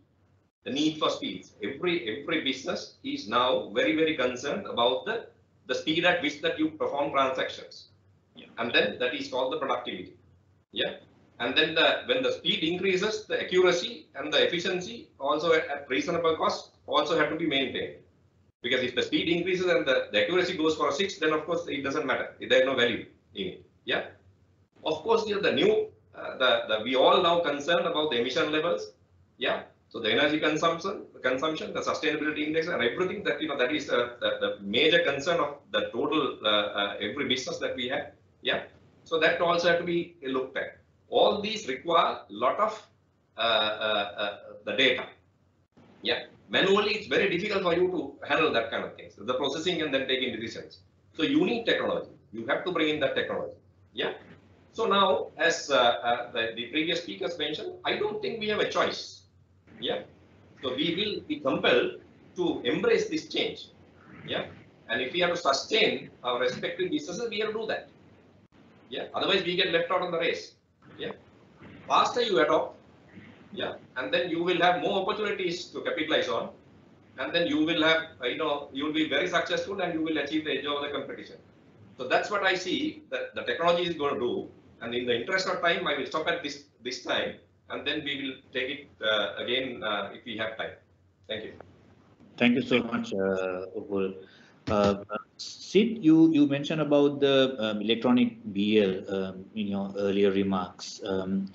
the need for speeds. Every business is now very, very concerned about the speed at which that you perform transactions. Yeah. And then that is called the productivity. Yeah. And then when the speed increases, the accuracy and the efficiency also at reasonable cost also have to be maintained. Because if the speed increases and the accuracy goes for a 6, then of course it doesn't matter. There is no value in it. Yeah. Of course, the new we all now concerned about the emission levels. Yeah. So the energy consumption, the sustainability index, and everything that that is the major concern of the total every business that we have. Yeah. So that also have to be looked at. All these require a lot of the data. Yeah. Manually, it's very difficult for you to handle that kind of things. The processing and then taking decisions. So you need technology. You have to bring in that technology. Yeah. So now, as the previous speakers mentioned, I don't think we have a choice. Yeah. So we will be compelled to embrace this change. Yeah. And if we have to sustain our respective businesses, we have to do that. Yeah. Otherwise, we get left out on the race. Yeah. Faster you adopt. Yeah. And then you will have more opportunities to capitalize on. And then you will have, you will be very successful and you will achieve the edge of the competition. So that's what I see that the technology is going to do. And in the interest of time, I will stop at this time, and then we will take it again if we have time. Thank you. Thank you so much, Upul. Sid, you mentioned about the electronic BL in your earlier remarks.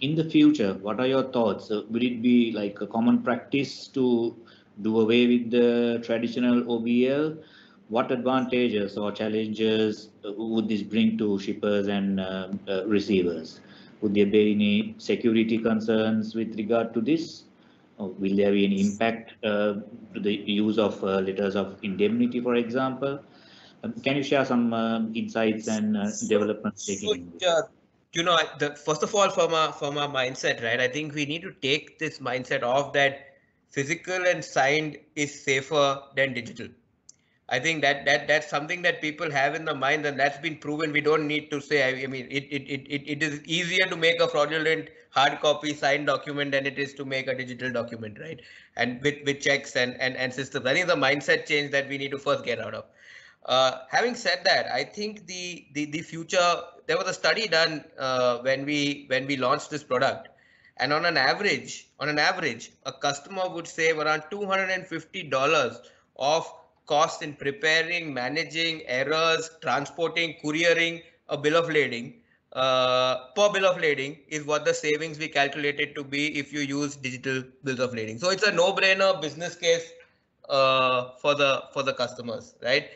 In the future, what are your thoughts? Will it be like a common practice to do away with the traditional OBL? What advantages or challenges would this bring to shippers and receivers? Would there be any security concerns with regard to this? Or will there be any impact to the use of letters of indemnity, for example? Can you share some insights and developments taking in this? First of all, from a mindset, right? I think we need to take this mindset of that physical and signed is safer than digital. I think that's something that people have in the mind, and that's been proven. We don't need to say. I mean, it is easier to make a fraudulent hard copy signed document than it is to make a digital document, right? And with checks and systems. I think the mindset change that we need to first get out of. Having said that, I think the future. There was a study done when we launched this product, and on an average, a customer would save around $250 of cost in preparing, managing, errors, transporting, couriering a bill of lading. Per bill of lading is what the savings we calculated to be if you use digital bills of lading. So it's a no-brainer business case for the customers, right?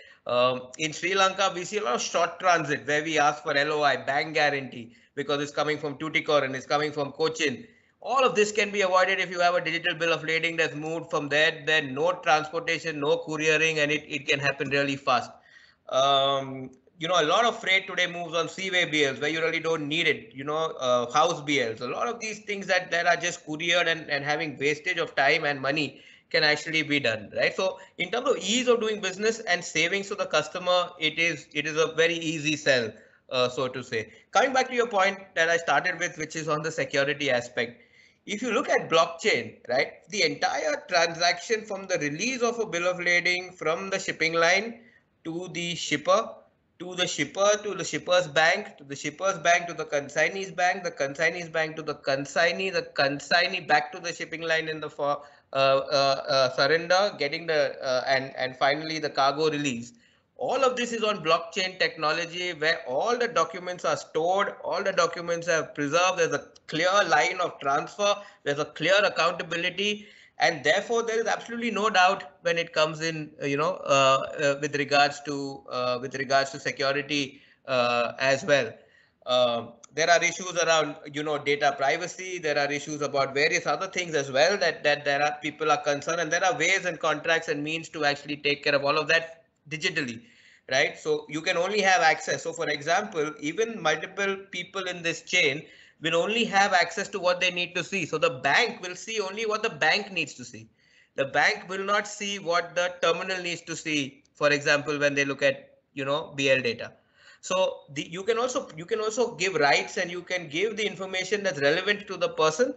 In Sri Lanka, we see a lot of short transit where we ask for LOI, bank guarantee, because it's coming from Tuticorin, it's coming from Cochin. All of this can be avoided if you have a digital bill of lading that's moved from there. Then no transportation, no couriering, and it can happen really fast. A lot of freight today moves on seaway BLs where you really don't need it. House BLs. A lot of these things that are just couriered and having wastage of time and money can actually be done, right? So in terms of ease of doing business and savings to the customer, it is a very easy sell, so to say. Coming back to your point that I started with, which is on the security aspect. If you look at blockchain, right, the entire transaction from the release of a bill of lading from the shipping line to the shipper, to the shipper, to the shipper's bank, to the shipper's bank, to the consignee's bank, the consignee's bank to the consignee back to the shipping line in the surrender, getting the and finally the cargo release. All of this is on blockchain technology where all the documents are stored, all the documents are preserved. There's a clear line of transfer. There's a clear accountability. And therefore, there is absolutely no doubt when it comes in, with regards to security as well. There are issues around, data privacy. There are issues about various other things as well that people are concerned, and there are ways and contracts and means to actually take care of all of that digitally, right? So you can only have access. So for example, even multiple people in this chain will only have access to what they need to see. So the bank will see only what the bank needs to see, The bank will not see what the terminal needs to see, for example, when they look at, BL data. So you can also give rights, and you can give the information that's relevant to the person,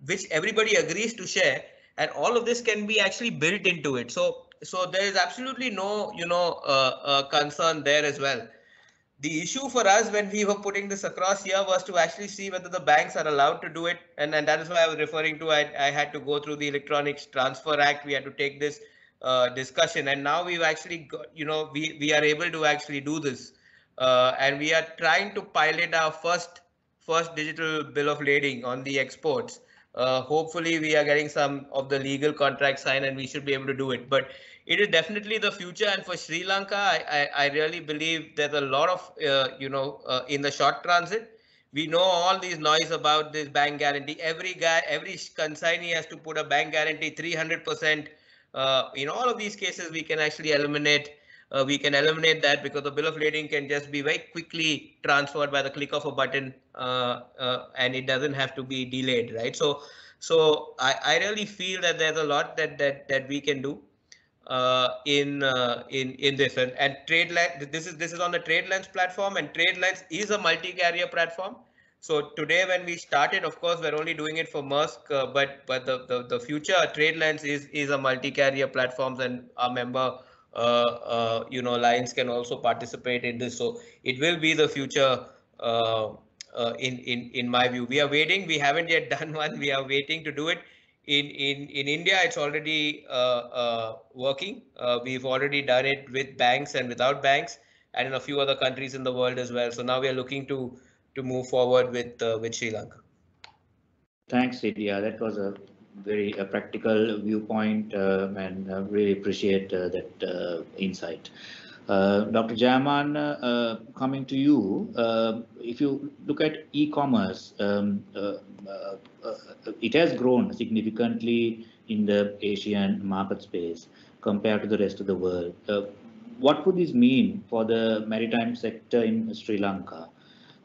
which everybody agrees to share, and all of this can be actually built into it. So there is absolutely no concern there as well. The issue for us when we were putting this across here was to actually see whether the banks are allowed to do it, and that is why I was referring to, I had to go through the Electronics Transfer Act. We had to take this discussion, and now we've actually got, we are able to actually do this, and we are trying to pilot our first digital bill of lading on the exports. Hopefully we are getting some of the legal contracts signed, and we should be able to do it. But it is definitely the future, and for Sri Lanka, I really believe there's a lot of in the short transit. We know all these noise about this bank guarantee. Every consignee has to put a bank guarantee 300%. In all of these cases, we can actually eliminate. We can eliminate that, because the bill of lading can just be very quickly transferred by the click of a button, and it doesn't have to be delayed, right? So I really feel that there's a lot that we can do in this, and TradeLens. This is on the TradeLens platform, and TradeLens is a multi-carrier platform. So today, when we started, of course, we're only doing it for Maersk, but the future TradeLens is a multi-carrier platforms, and our member lines can also participate in this. So it will be the future. In my view, we are waiting. We haven't yet done one. We are waiting to do it. In India, it's already working. We've already done it with banks and without banks, and in a few other countries in the world as well. So now we are looking to move forward with Sri Lanka. Thanks, Vidya. That was a very practical viewpoint, and really appreciate that insight. Dr. Jayaman, coming to you, if you look at e-commerce, it has grown significantly in the Asian market space compared to the rest of the world. What would this mean for the maritime sector in Sri Lanka?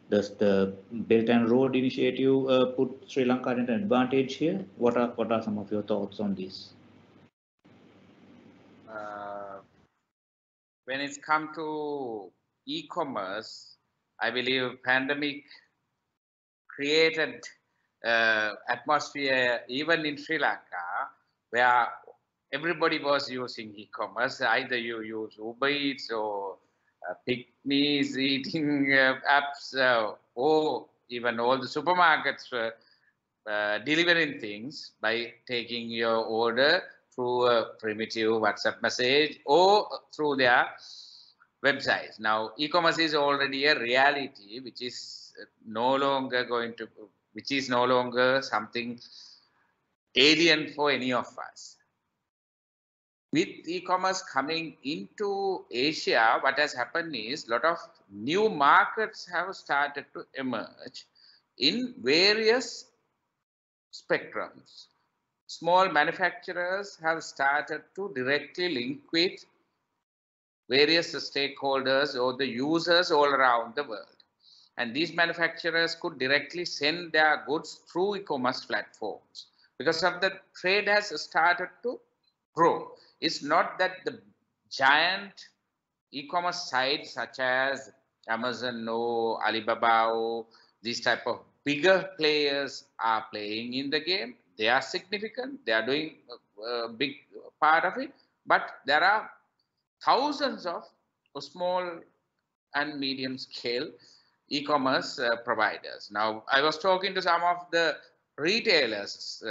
Does the Belt and Road Initiative put Sri Lanka at an advantage here? What are some of your thoughts on this? When it's come to e-commerce, I believe pandemic created atmosphere even in Sri Lanka, where everybody was using e-commerce. Either you use Uber Eats or Picnics eating apps, or even all the supermarkets were delivering things by taking your order through a primitive WhatsApp message or through their websites. Now, e-commerce is already a reality, which is no longer something alien for any of us. With e-commerce coming into Asia, what has happened is a lot of new markets have started to emerge in various spectrums. Small manufacturers have started to directly link with various stakeholders or the users all around the world. And these manufacturers could directly send their goods through e-commerce platforms. Because of the trade has started to grow. It's not that the giant e-commerce sites such as Amazon or Alibaba or these type of bigger players are playing in the game. They are significant. They are doing a big part of it. But there are thousands of small and medium scale e-commerce providers. Now, I was talking to some of the retailers,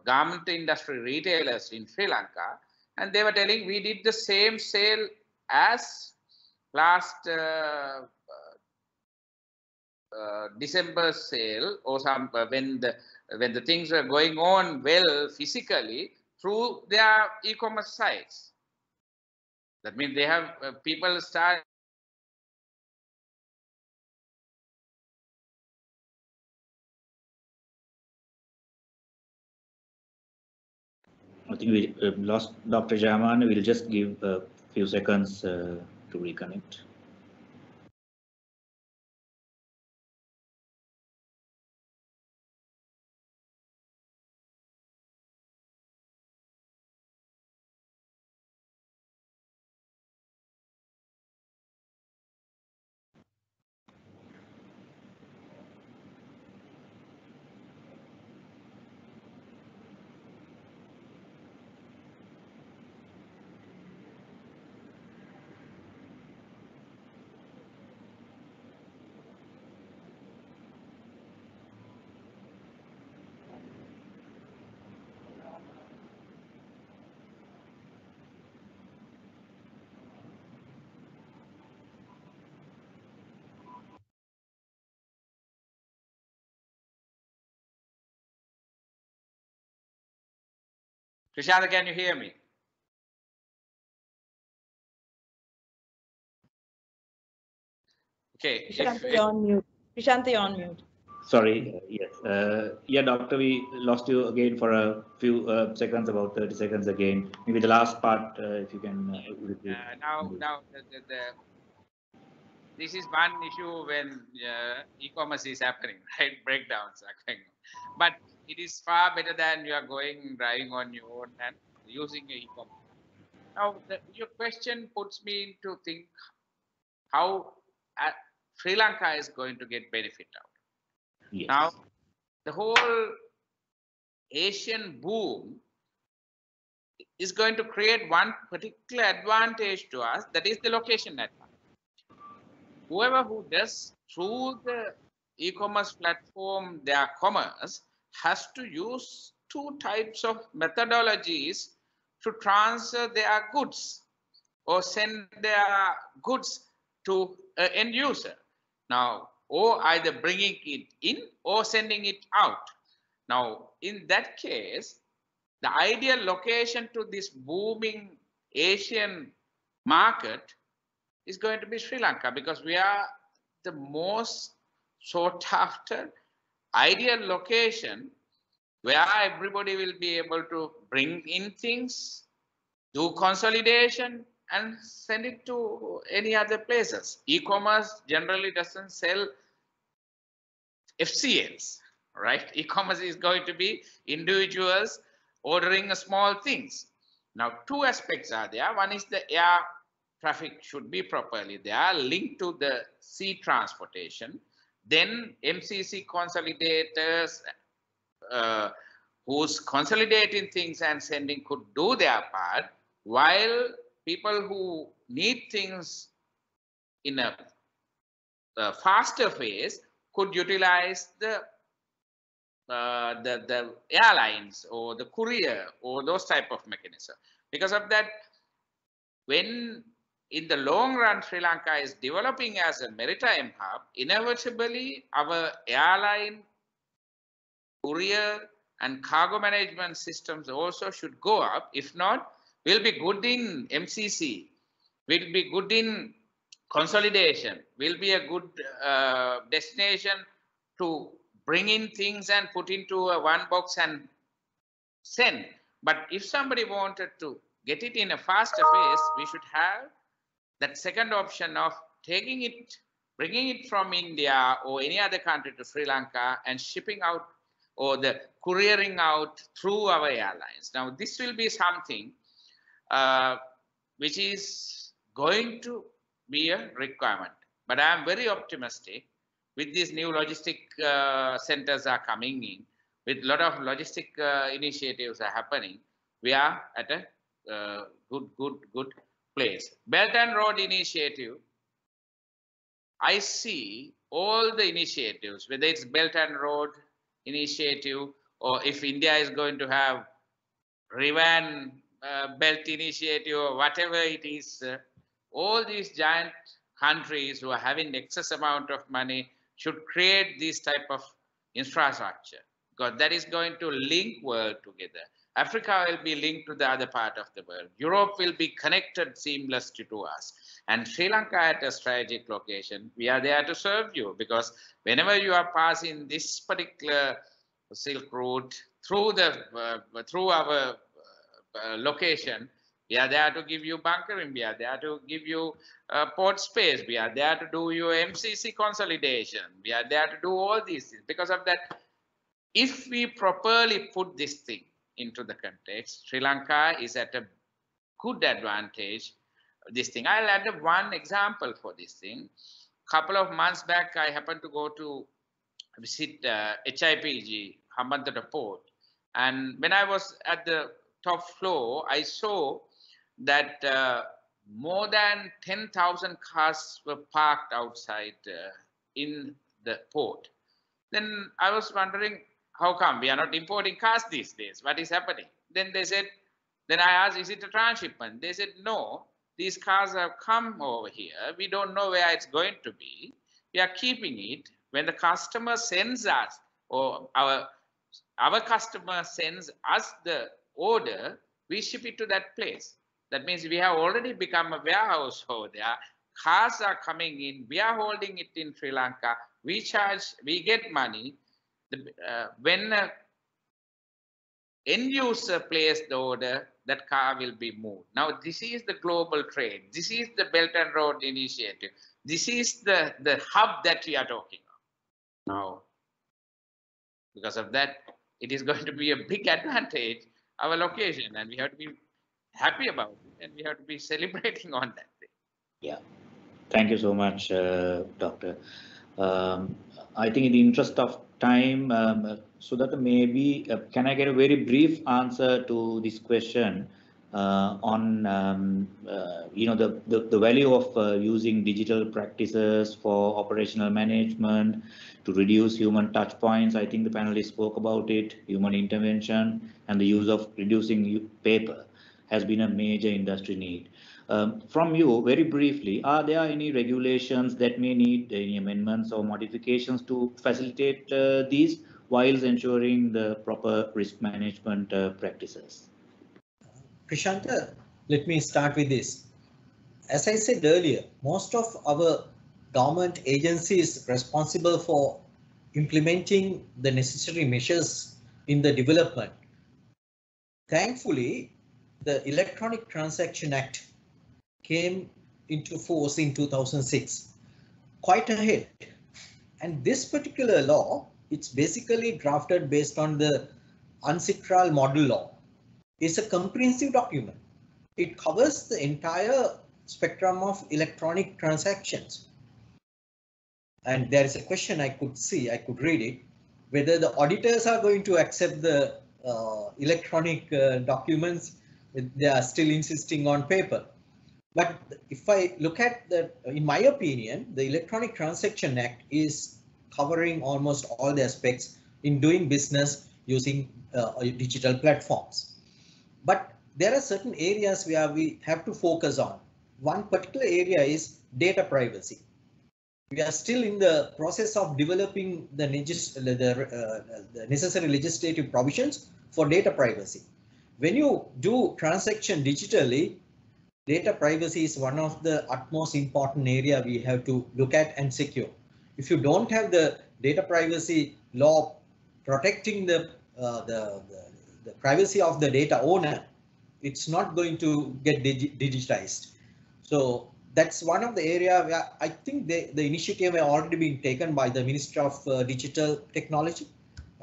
garment industry retailers in Sri Lanka, and they were telling we did the same sale as last December sale, or some when the things were going on well physically through their e-commerce sites. That means they have people start. I think we lost Dr. Jayaman. We'll just give a few seconds to reconnect. Krishanda, can you hear me? Okay. Prashant, you're on mute. Prashant, you're on mute. Sorry, yes. Yeah, doctor, we lost you again for a few seconds, about 30 seconds again. Maybe the last part, if you can repeat. Now this is one issue when e-commerce is happening, right? Breakdowns are going on. But it is far better than you are driving on your own and using e-commerce. Now, your question puts me into think how Sri Lanka is going to get benefit out. Yes. Now, the whole Asian boom is going to create one particular advantage to us, that is the location advantage. Whoever who does through the e-commerce platform their commerce has to use two types of methodologies to transfer their goods or send their goods to an end user. Now, or either bringing it in or sending it out. Now, in that case, the ideal location to this booming Asian market is going to be Sri Lanka, because we are the most sought after ideal location where everybody will be able to bring in things, do consolidation, and send it to any other places. E-commerce generally doesn't sell FCLs, right? E-commerce is going to be individuals ordering small things. Now, two aspects are there. One is the air traffic should be properly there, linked to the sea transportation. Then MCC consolidators who's consolidating things and sending could do their part, while people who need things in a faster phase could utilize the airlines or the courier or those type of mechanism. Because of that, when in the long run Sri Lanka is developing as a maritime hub, inevitably our airline, courier and cargo management systems also should go up. If not, we'll be good in MCC, we'll be good in consolidation, will be a good destination to bring in things and put into a one box and send. But if somebody wanted to get it in a faster phase, we should have that second option of taking it, bringing it from India or any other country to Sri Lanka and shipping out or the couriering out through our airlines. Now, this will be something which is going to be a requirement. But I am very optimistic with these new logistic centers are coming in, with a lot of logistic initiatives are happening. We are at a good place. Belt and Road Initiative, I see all the initiatives, whether it's Belt and Road Initiative, or if India is going to have River and Belt Initiative, or whatever it is, all these giant countries who are having excess amount of money should create this type of infrastructure, because that is going to link world together. Africa will be linked to the other part of the world. Europe will be connected seamlessly to us. And Sri Lanka at a strategic location, we are there to serve you, because whenever you are passing this particular Silk Route through our location, we are there to give you bunkering, we are there to give you port space, we are there to do your MCC consolidation, we are there to do all these things. Because of that, if we properly put this thing into the context, Sri Lanka is at a good advantage. This thing, I'll add one example for this thing. Couple of months back, I happened to go to visit HIPG, Hambantota Port. And when I was at the top floor, I saw that more than 10,000 cars were parked outside in the port. Then I was wondering, how come we are not importing cars these days? What is happening? Then they said, then I asked, is it a transshipment? They said, no, these cars have come over here. We don't know where it's going to be. We are keeping it. When the customer sends us, or our customer sends us the order, we ship it to that place. That means we have already become a warehouse over there. Cars are coming in, we are holding it in Sri Lanka, we charge, we get money. When end user place the order, that car will be moved. Now, this is the global trade. This is the Belt and Road Initiative. This is the hub that we are talking about. Now, because of that, it is going to be a big advantage, our location, and we have to be happy about it, and we have to be celebrating on that day. Yeah, thank you so much, Doctor. I think in the interest of time, so that maybe can I get a very brief answer to this question on the value of using digital practices for operational management to reduce human touch points. I think the panelists spoke about it. Human intervention and the use of reducing paper has been a major industry need. From you, very briefly, are there any regulations that may need any amendments or modifications to facilitate these whilst ensuring the proper risk management practices? Prashanta, let me start with this. As I said earlier, most of our government agencies responsible for implementing the necessary measures in the development. Thankfully, the Electronic Transaction Act came into force in 2006, quite ahead. And this particular law, it's basically drafted based on the UNCITRAL model law. It's a comprehensive document. It covers the entire spectrum of electronic transactions. And there is a question I could read it, whether the auditors are going to accept the electronic documents. They are still insisting on paper. But if I look at that, in my opinion, the Electronic Transaction Act is covering almost all the aspects in doing business using digital platforms. But there are certain areas where we have to focus on. One particular area is data privacy. We are still in the process of developing the necessary legislative provisions for data privacy. When you do transaction digitally, data privacy is one of the utmost important area we have to look at and secure. If you don't have the data privacy law protecting the privacy of the data owner, it's not going to get digitized. So that's one of the area where I think the initiative have already been taken by the Ministry of Digital Technology.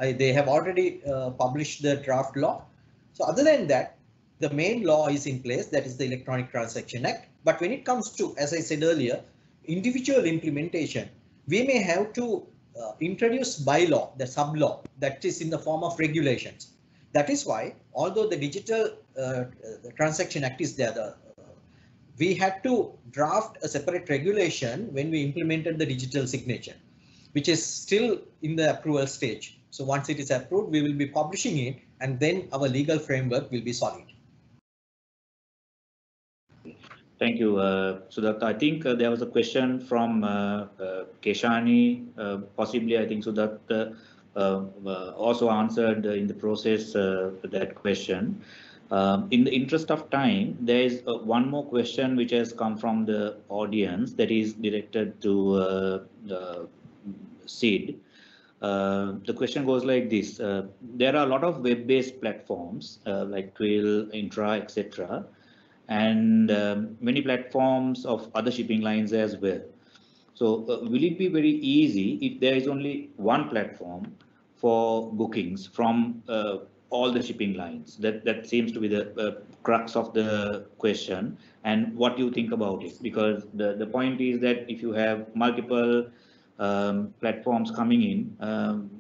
They have already published the draft law. So other than that, the main law is in place, that is the Electronic Transaction Act. But when it comes to, as I said earlier, individual implementation, we may have to introduce bylaw, the sub-law, that is in the form of regulations. That is why, although the Digital Transaction Act is there, we had to draft a separate regulation when we implemented the digital signature, which is still in the approval stage. So once it is approved, we will be publishing it, and then our legal framework will be solid. Thank you, Sudatta. I think there was a question from Keshani, possibly. I think Sudatta also answered in the process that question. In the interest of time, there is one more question which has come from the audience that is directed to Sid. The question goes like this. There are a lot of web-based platforms like Twill, Intra, etc. and many platforms of other shipping lines as well. So will it be very easy if there is only one platform for bookings from all the shipping lines? That seems to be the crux of the question. And what do you think about it? Because the point is that if you have multiple platforms coming in,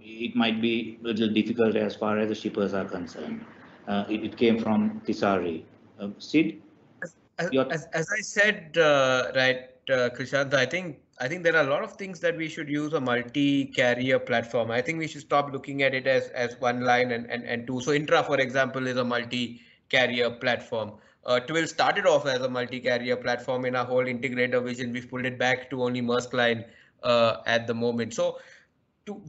it might be a little difficult as far as the shippers are concerned. It came from Tisari. Sid? As I said, Krishant, I think there are a lot of things that we should use a multi-carrier platform. I think we should stop looking at it as one line and two. So Intra, for example, is a multi-carrier platform. Twill started off as a multi-carrier platform. In our whole integrator vision, we've pulled it back to only Maersk Line at the moment. So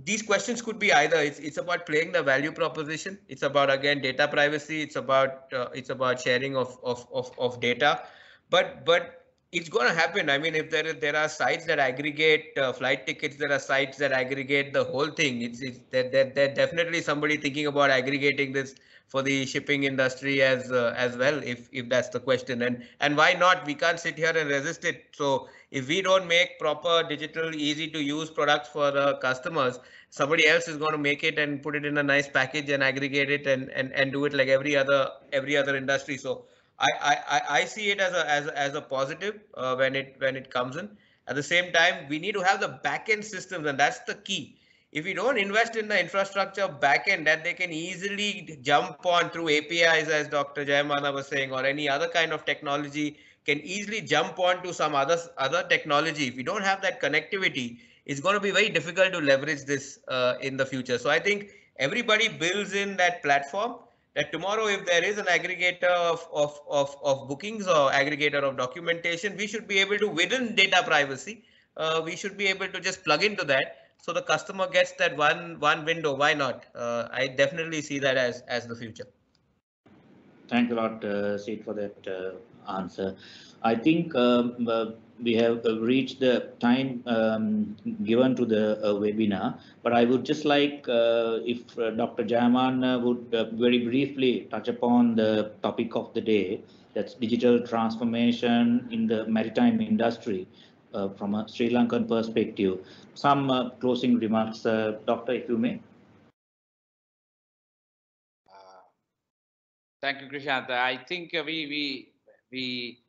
these questions could be either it's about playing the value proposition. It's about, again, data privacy. It's about sharing of data, but it's going to happen. I mean, if there are sites that aggregate flight tickets, there are sites that aggregate the whole thing. There definitely somebody thinking about aggregating this for the shipping industry as well, if that's the question. And why not? We can't sit here and resist it. So if we don't make proper digital, easy to use products for customers, somebody else is going to make it and put it in a nice package and aggregate it and do it like every other industry. So I see it as a positive when it comes in. At the same time, we need to have the backend systems, and that's the key. If we don't invest in the infrastructure backend that they can easily jump on through APIs, as Dr. Jayamana was saying, or any other kind of technology, can easily jump on to some other technology. If we don't have that connectivity, it's going to be very difficult to leverage this in the future. So I think everybody builds in that platform, that tomorrow, if there is an aggregator of bookings or aggregator of documentation, we should be able to, within data privacy, we should be able to just plug into that. So the customer gets that one window. Why not? I definitely see that as the future. Thank you a lot, Sid, for that answer. I think we have reached the time given to the webinar, but I would just like if Dr. Jayaman would very briefly touch upon the topic of the day, that's digital transformation in the maritime industry from a Sri Lankan perspective. Some closing remarks, Doctor, if you may. Thank you, Krishanta. I think we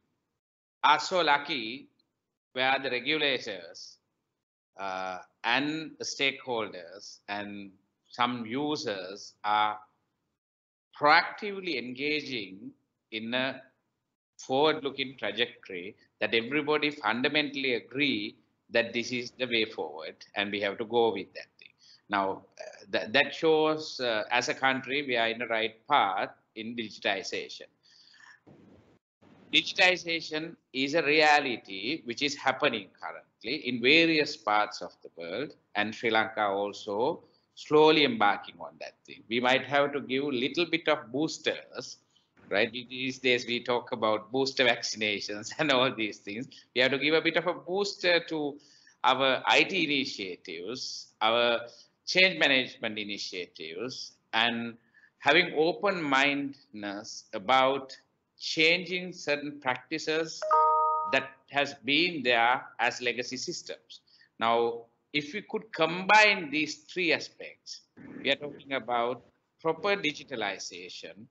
are so lucky where the regulators and the stakeholders and some users are proactively engaging in a forward-looking trajectory that everybody fundamentally agree that this is the way forward and we have to go with that thing. Now, that shows as a country we are in the right path in digitization. Digitization is a reality which is happening currently in various parts of the world, and Sri Lanka also slowly embarking on that thing. We might have to give a little bit of boosters, right? These days we talk about booster vaccinations and all these things. We have to give a bit of a booster to our IT initiatives, our change management initiatives, and having open mindedness about changing certain practices that has been there as legacy systems. Now, if we could combine these three aspects, we are talking about proper digitalization.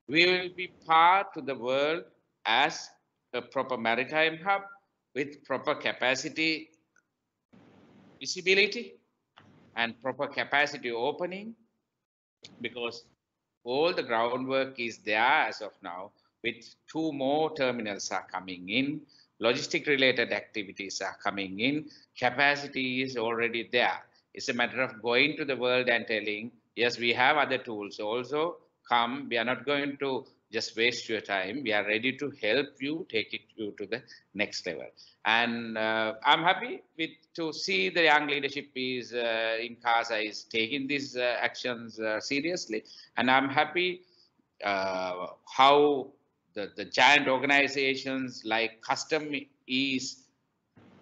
We will be part to the world as a proper maritime hub with proper capacity visibility and proper capacity opening, because all the groundwork is there as of now, with 2 more terminals are coming in, logistic related activities are coming in, capacity is already there. It's a matter of going to the world and telling, yes, we have other tools also, come, we are not going to just waste your time. We are ready to help you take you to the next level. And I'm happy to see the young leadership is in CASA is taking these actions seriously. And I'm happy how the giant organizations like Custom is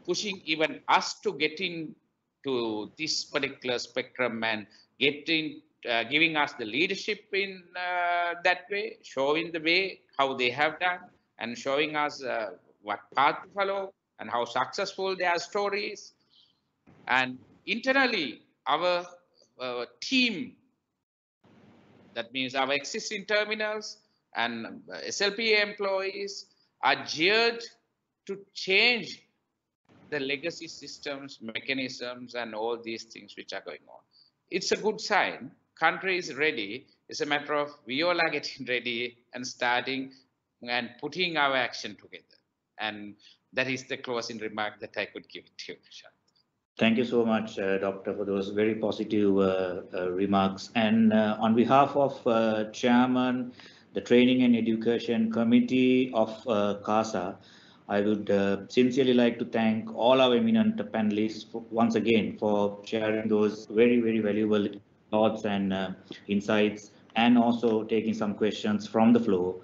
pushing even us to get into this particular spectrum and giving us the leadership in that way, showing the way how they have done and showing us what path to follow and how successful their story is. And internally, our team, that means our existing terminals and SLPA employees, are geared to change the legacy systems, mechanisms, and all these things which are going on. It's a good sign. Country is ready. It's a matter of we all are getting ready and starting and putting our action together. And that is the closing remark that I could give to you, Prashant. Thank you so much, Doctor, for those very positive remarks. And on behalf of Chairman, the Training and Education Committee of CASA, I would sincerely like to thank all our eminent panelists once again for sharing those very, very valuable thoughts and insights, and also taking some questions from the floor.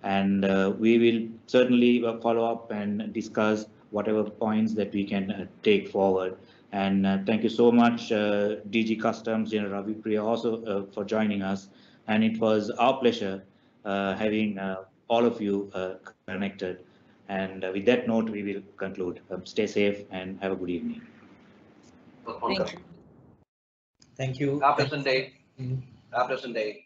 And we will certainly follow up and discuss whatever points that we can take forward. And thank you so much, DG Customs General Ravi Priya, also for joining us. And it was our pleasure having all of you connected. And with that note, we will conclude. Stay safe and have a good evening. Thank you. Thank you. God bless and day. God bless and day.